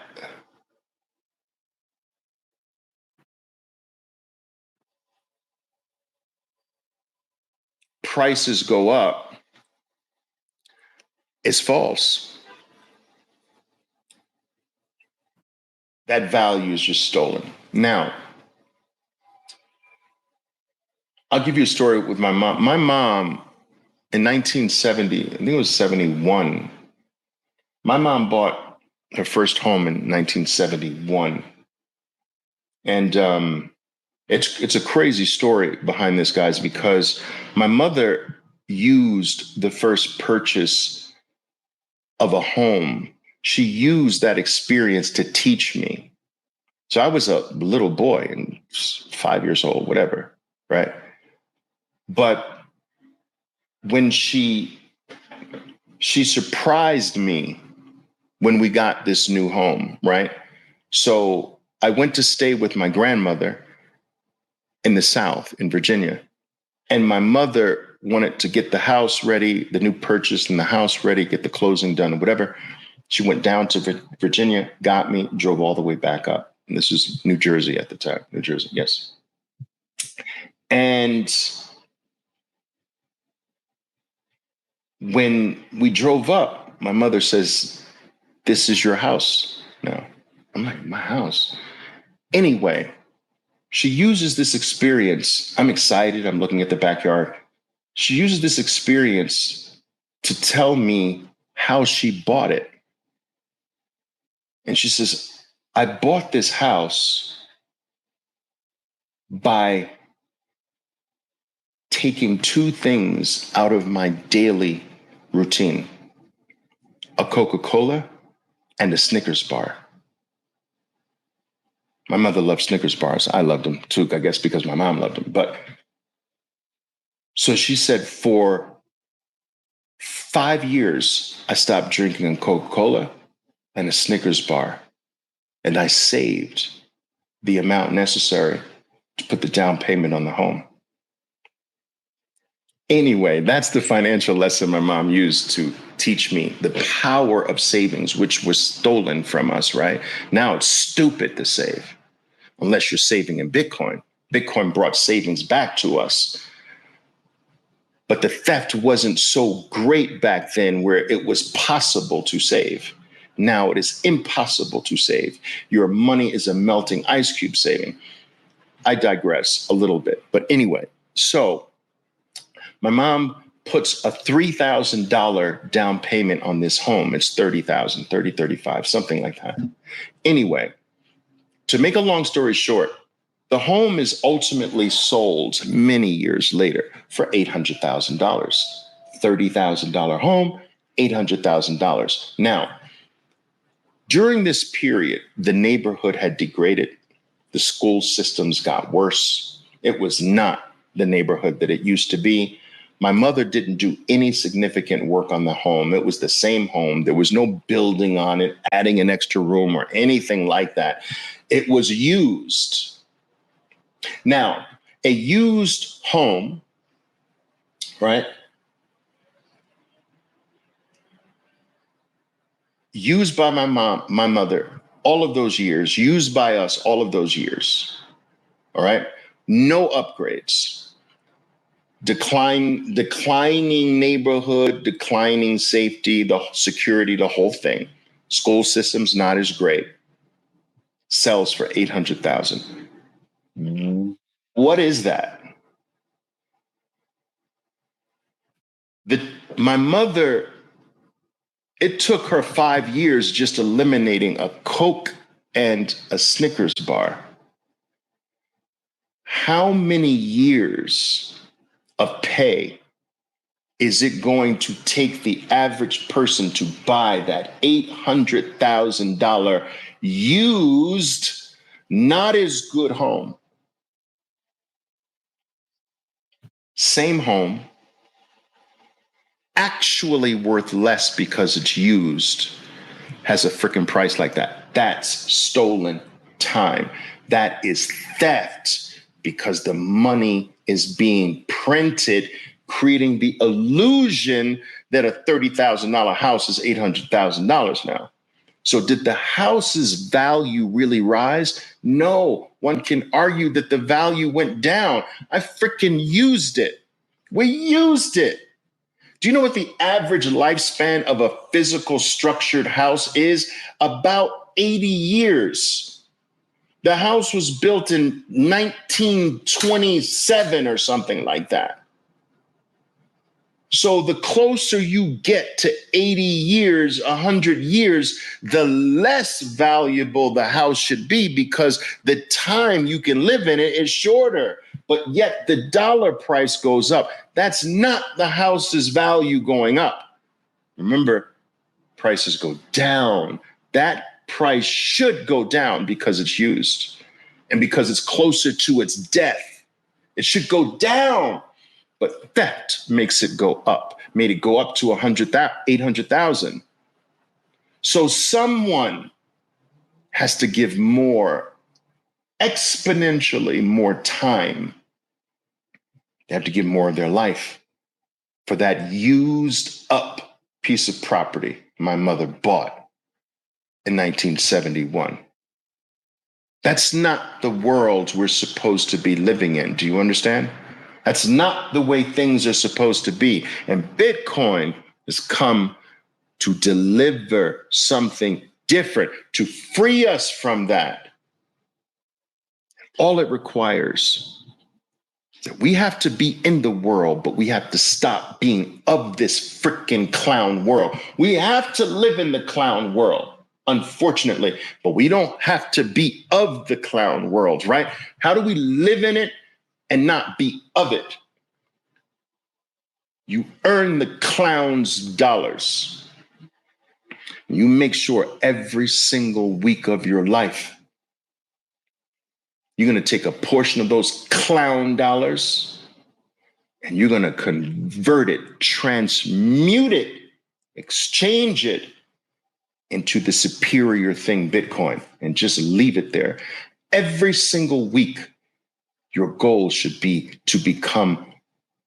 prices go up is false. That value is just stolen. Now, I'll give you a story with my mom. My mom in 1970, I think it was 71, my mom bought her first home in 1971. And it's a crazy story behind this, guys, because my mother used the first purchase of a home. She used that experience to teach me. So I was a little boy and 5 years old, whatever, right? But when she surprised me when we got this new home, right? So I went to stay with my grandmother in the South, in Virginia. And my mother wanted to get the house ready, the new purchase and the house ready, get the closing done and whatever. She went down to Virginia, got me, drove all the way back up. And this was New Jersey at the time. New Jersey, yes. And when we drove up, my mother says, "This is your house now." I'm like, "My house?" Anyway, she uses this experience. I'm excited. I'm looking at the backyard. She uses this experience to tell me how she bought it. And she says, "I bought this house by taking two things out of my daily routine: a Coca-Cola and a Snickers bar." My mother loved Snickers bars. I loved them too, I guess because my mom loved them. But so she said, for 5 years, I stopped drinking a Coca-Cola and a Snickers bar. And I saved the amount necessary to put the down payment on the home. Anyway, that's the financial lesson my mom used to teach me the power of savings, which was stolen from us, right? Now it's stupid to save unless you're saving in Bitcoin. Bitcoin brought savings back to us. But the theft wasn't so great back then where it was possible to save. Now it is impossible to save. Your money is a melting ice cube saving. I digress a little bit. But anyway, so my mom puts a $3,000 down payment on this home. It's 30,000, 30, 35, something like that. Anyway, to make a long story short, the home is ultimately sold many years later for $800,000. $30,000 home, $800,000. Now, during this period, the neighborhood had degraded. The school systems got worse. It was not the neighborhood that it used to be. My mother didn't do any significant work on the home. It was the same home. There was no building on it, adding an extra room or anything like that. It was used. Now, a used home, right? Used by my mother, all of those years, used by us all of those years. All right. No upgrades. Declining neighborhood, declining safety, the security, the whole thing. School systems not as great. Sells for 800,000. What is that? My mother, it took her 5 years just eliminating a Coke and a Snickers bar. How many years of pay is it going to take the average person to buy that $800,000 used, not as good home? Same home, actually worth less because it's used, has a freaking price like that. That's stolen time. That is theft because the money is being printed, creating the illusion that a $30,000 house is $800,000 now. So did the house's value really rise? No, one can argue that the value went down. I freaking used it. We used it. Do you know what the average lifespan of a physical structured house is? About 80 years. The house was built in 1927 or something like that. So the closer you get to 80 years, 100 years, the less valuable the house should be because the time you can live in it is shorter. But yet the dollar price goes up. That's not the house's value going up. Remember, prices go down. That price should go down because it's used and because it's closer to its death. It should go down. But that makes it go up, made it go up to 800,000. So someone has to give more, exponentially more time. They have to give more of their life for that used up piece of property my mother bought in 1971. That's not the world we're supposed to be living in. Do you understand? That's not the way things are supposed to be. And Bitcoin has come to deliver something different, to free us from that. All it requires is that we have to be in the world, but we have to stop being of this freaking clown world. We have to live in the clown world, unfortunately, but we don't have to be of the clown world, right? How do we live in it and not be of it? You earn the clown's dollars. You make sure every single week of your life, you're going to take a portion of those clown dollars and you're going to convert it, transmute it, exchange it into the superior thing, Bitcoin, and just leave it there. Every single week, your goal should be to become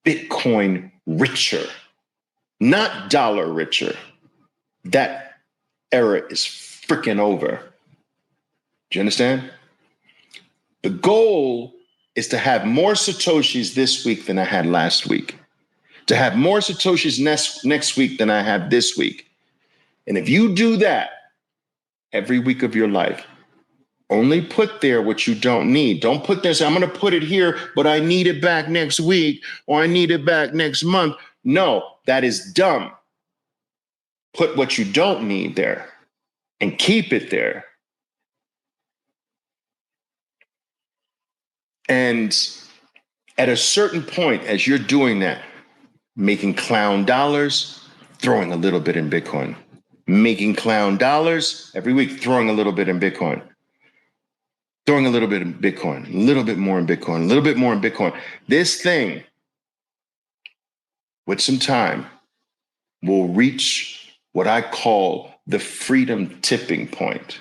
Bitcoin richer, not dollar richer. That era is freaking over. Do you understand? The goal is to have more Satoshis this week than I had last week, to have more Satoshis next week than I have this week. And if you do that every week of your life, only put there what you don't need. Don't put this, I'm going to put it here, but I need it back next week or I need it back next month. No, that is dumb. Put what you don't need there and keep it there. And at a certain point, as you're doing that, making clown dollars, throwing a little bit in Bitcoin, making clown dollars every week, throwing a little bit in Bitcoin. Throwing a little bit in Bitcoin, a little bit more in Bitcoin, a little bit more in Bitcoin. This thing, with some time, will reach what I call the freedom tipping point.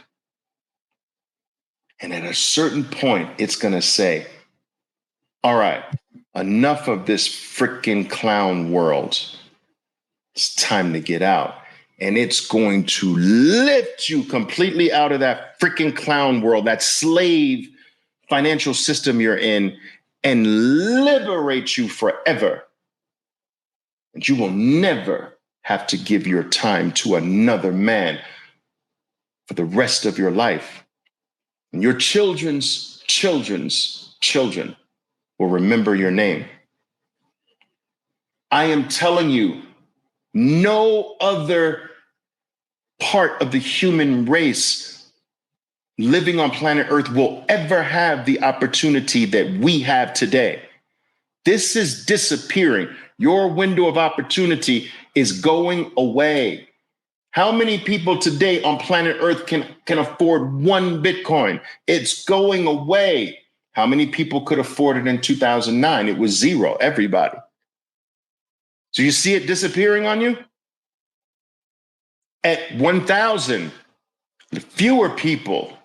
And at a certain point, it's going to say, all right, enough of this freaking clown world. It's time to get out. And it's going to lift you completely out of that freaking clown world, that slave financial system you're in, and liberate you forever. And you will never have to give your time to another man for the rest of your life. And your children's children's children will remember your name. I am telling you, no other part of the human race living on planet Earth will ever have the opportunity that we have today. This is disappearing. Your window of opportunity is going away. How many people today on planet Earth can afford one Bitcoin? It's going away. How many people could afford it in 2009? It was zero, everybody. So you see it disappearing on you? At 1,000, fewer people.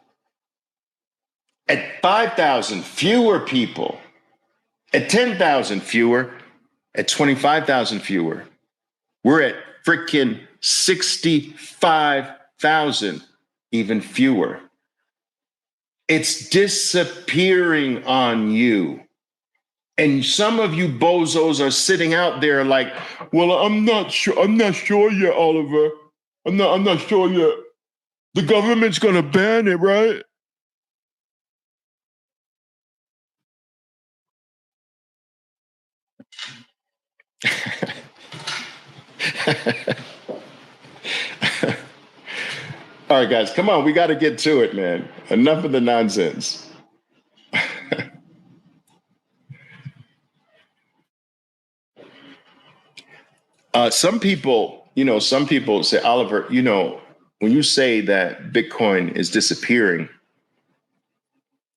At 5,000, fewer people. At 10,000, fewer. At 25,000, fewer. We're at freaking 65,000, even fewer. It's disappearing on you. And some of you bozos are sitting out there like, well, I'm not sure yet, Oliver. I'm not sure yet. The government's gonna ban it, right? All right, guys, come on. We got to get to it, man. Enough of the nonsense. Some people, some people say, Oliver, when you say that Bitcoin is disappearing,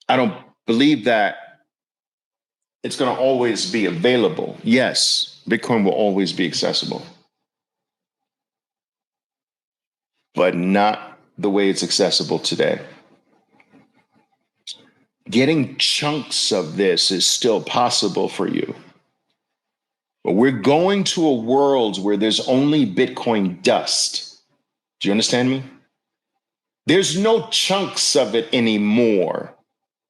I don't believe that it's going to always be available. Yes, Bitcoin will always be accessible, but not the way it's accessible today. Getting chunks of this is still possible for you. But we're going to a world where there's only Bitcoin dust. Do you understand me? There's no chunks of it anymore.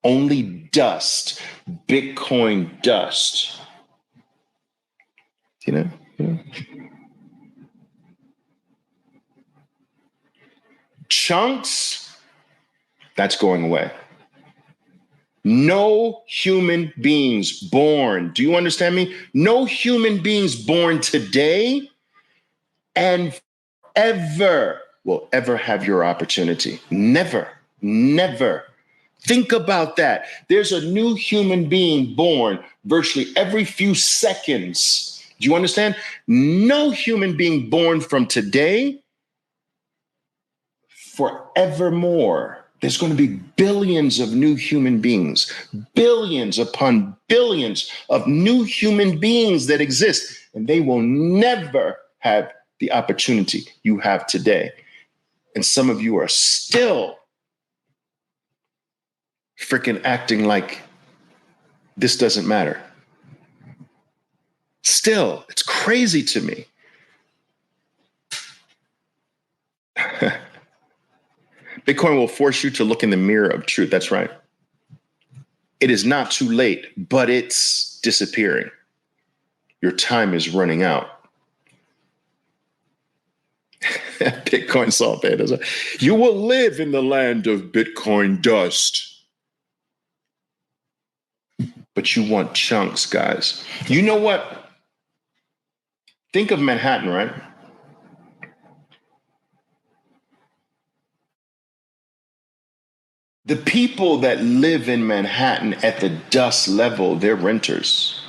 Only dust. Bitcoin dust. You know? Chunks, that's going away. No human beings born, do you understand me? No human beings born today and ever will ever have your opportunity. Never, never. Think about that. There's a new human being born virtually every few seconds. Do you understand? No human being born from today forevermore. There's going to be billions of new human beings, billions upon billions of new human beings that exist, and they will never have the opportunity you have today. And some of you are still freaking acting like this doesn't matter. Still, it's crazy to me. Bitcoin will force you to look in the mirror of truth. That's right. It is not too late, but it's disappearing. Your time is running out. Bitcoin salt beta. You will live in the land of Bitcoin dust. But you want chunks, guys. You know what? Think of Manhattan, right? The people that live in Manhattan at the dust level, they're renters.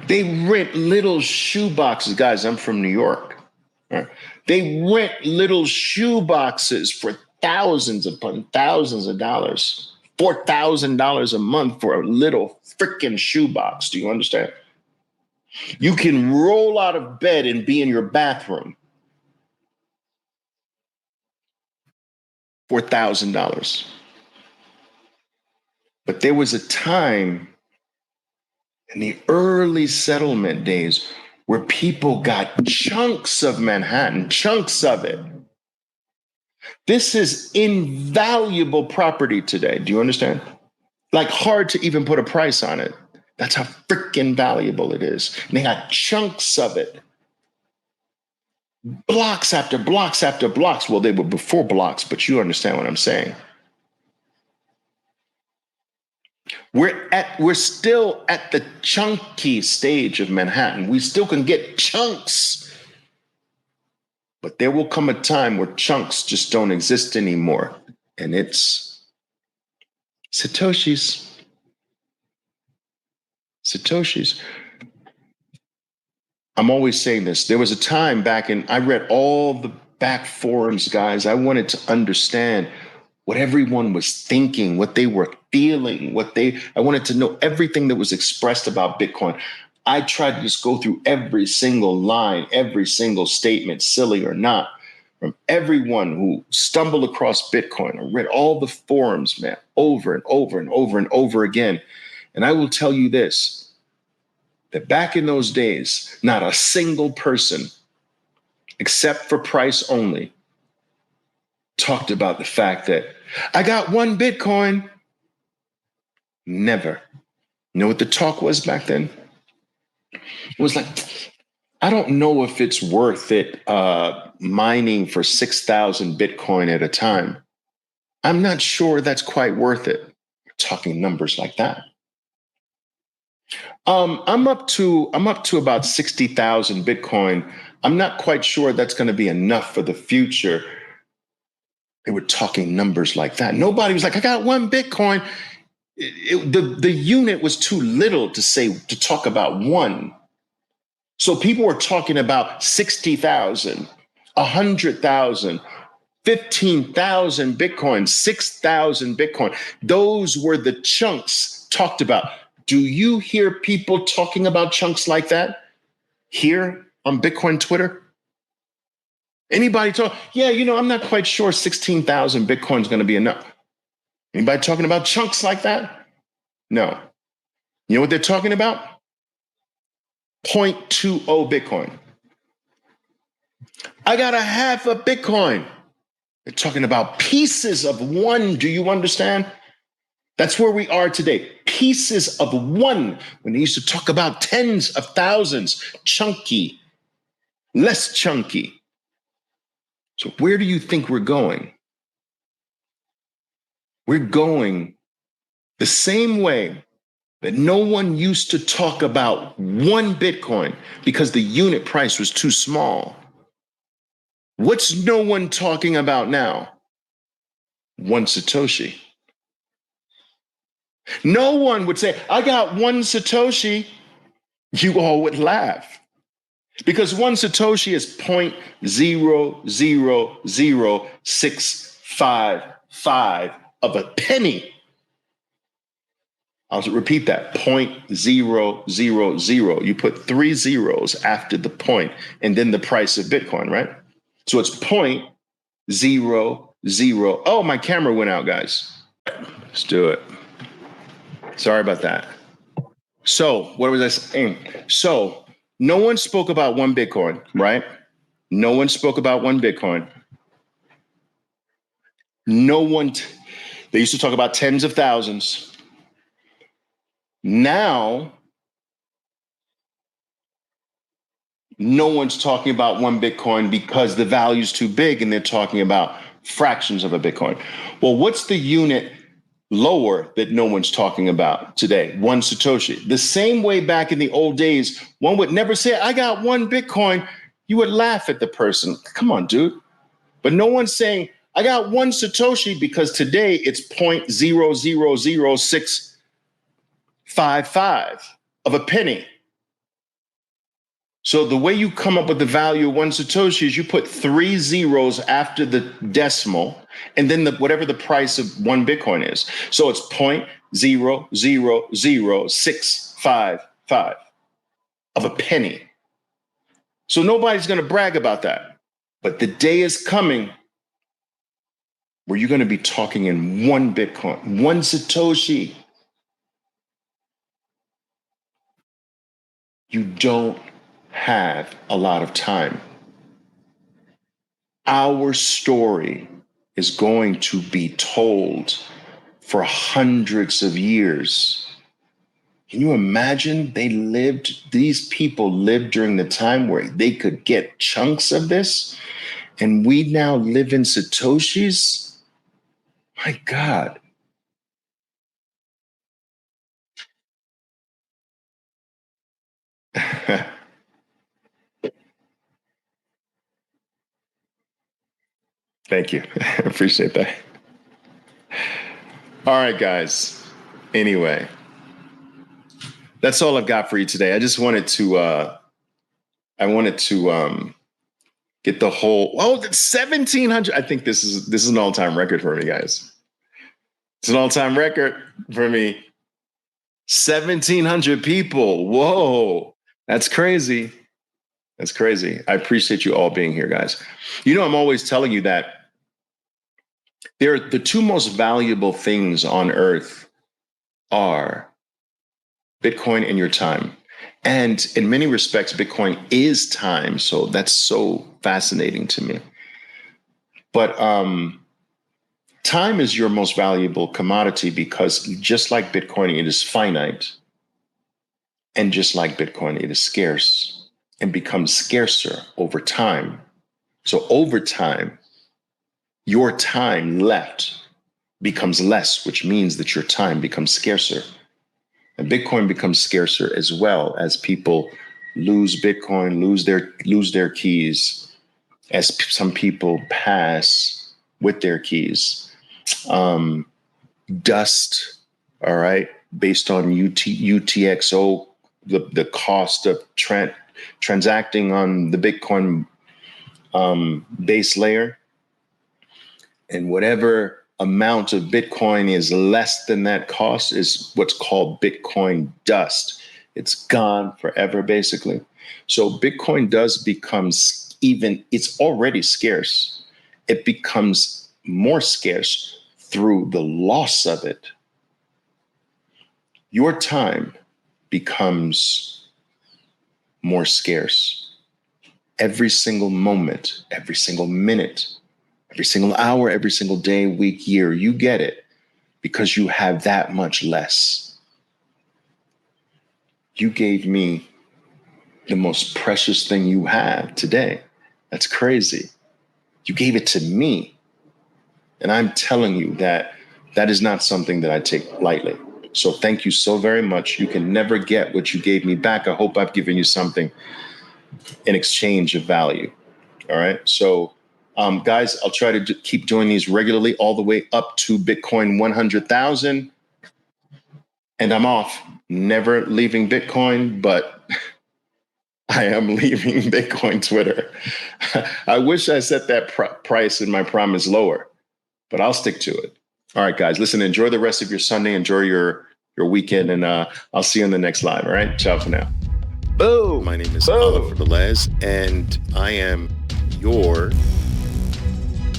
They rent little shoe boxes. Guys, I'm from New York. Right? They rent little shoe boxes for thousands upon thousands of dollars. $4,000 a month for a little freaking shoebox. Do you understand? You can roll out of bed and be in your bathroom. $4,000. But there was a time in the early settlement days where people got chunks of Manhattan, chunks of it. This is invaluable property today. Do you understand? Like hard to even put a price on it. That's how freaking valuable it is. And they got chunks of it. Blocks after blocks after blocks. Well, they were before blocks, but you understand what I'm saying. We're still at the chunky stage of Manhattan. We still can get chunks. But there will come a time where chunks just don't exist anymore. And it's Satoshis. Satoshis. I'm always saying this. There was a time I read all the back forums, guys. I wanted to understand what everyone was thinking, what they were feeling, I wanted to know everything that was expressed about Bitcoin. I tried to just go through every single line, every single statement, silly or not, from everyone who stumbled across Bitcoin. I read all the forums, man, over and over and over and over again. And I will tell you this, that back in those days, not a single person, except for price only, talked about the fact that I got one Bitcoin. Never. You know what the talk was back then? It was like, I don't know if it's worth it mining for 6,000 Bitcoin at a time. I'm not sure that's quite worth it. We're talking numbers like that. I'm up to about 60,000 Bitcoin I'm not quite sure that's going to be enough for the future. They were talking numbers like that. Nobody was like, I got one Bitcoin. The unit was too little to talk about one. So people were talking about 60,000, 100,000, 15,000 Bitcoin, 6,000 Bitcoin. Those were the chunks talked about. Do you hear people talking about chunks like that here on Bitcoin Twitter? Anybody talk? Yeah, I'm not quite sure 16,000 Bitcoin is going to be enough. Anybody talking about chunks like that? No. You know what they're talking about? 0.20 Bitcoin. I got a half a Bitcoin. They're talking about pieces of one. Do you understand? That's where we are today. Pieces of one. When they used to talk about tens of thousands, chunky, less chunky. So where do you think we're going? We're going the same way that no one used to talk about one Bitcoin because the unit price was too small. What's no one talking about now? One Satoshi. No one would say, I got one Satoshi. You all would laugh because one Satoshi is 0.000655 of a penny. I'll repeat that, 0.000. You put 3 zeros after the point and then the price of Bitcoin, right? So it's 0.00. Oh, my camera went out, guys. Let's do it. Sorry about that. So what was I saying? So no one spoke about one Bitcoin, right? No one spoke about one Bitcoin. They used to talk about tens of thousands. Now, no one's talking about one Bitcoin because the value's too big and they're talking about fractions of a Bitcoin. Well, what's the unit lower that no one's talking about today? One Satoshi. The same way back in the old days, one would never say, I got one Bitcoin. You would laugh at the person. Come on, dude. But no one's saying, I got one Satoshi because today it's 0.000655 of a penny. So the way you come up with the value of one Satoshi is you put 3 zeros after the decimal and then whatever the price of one Bitcoin is. So it's 0.000655 of a penny. So nobody's going to brag about that. But the day is coming where you're going to be talking in one Bitcoin, one Satoshi. You don't have a lot of time. Our story is going to be told for hundreds of years. Can you imagine these people lived during the time where they could get chunks of this, and we now live in Satoshis? My God. Thank you. I appreciate that. All right, guys. Anyway, that's all I've got for you today. I just wanted to get the whole 1,700. I think this is an all-time record for me, guys. It's an all-time record for me. 1,700 people. Whoa, that's crazy. That's crazy. I appreciate you all being here, guys. I'm always telling you that the two most valuable things on earth are Bitcoin and your time. And in many respects, Bitcoin is time. So that's so fascinating to me. But time is your most valuable commodity because just like Bitcoin, it is finite. And just like Bitcoin, it is scarce and becomes scarcer over time. So over time, your time left becomes less, which means that your time becomes scarcer. And Bitcoin becomes scarcer as well as people lose Bitcoin, lose their keys as some people pass with their keys. Dust, all right, based on UTXO, the cost of transacting on the Bitcoin base layer, and whatever amount of Bitcoin is less than that cost is what's called Bitcoin dust. It's gone forever, basically. So Bitcoin does become it's already scarce. It becomes more scarce through the loss of it. Your time becomes more scarce. Every single moment, every single minute, every single hour, every single day, week, year, you get it because you have that much less. You gave me the most precious thing you have today. That's crazy. You gave it to me. And I'm telling you that is not something that I take lightly. So thank you so very much. You can never get what you gave me back. I hope I've given you something in exchange of value. All right. So, guys, I'll try to keep doing these regularly all the way up to Bitcoin 100,000. And I'm off. Never leaving Bitcoin, but I am leaving Bitcoin Twitter. I wish I set that price in my promise lower, but I'll stick to it. All right, guys, listen, enjoy the rest of your Sunday. Enjoy your weekend, and I'll see you on the next live. All right. Ciao for now. Boom. My name is Oliver Velez, and I am your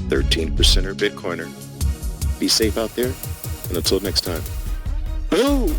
13%er Bitcoiner. Be safe out there, and until next time. Boom!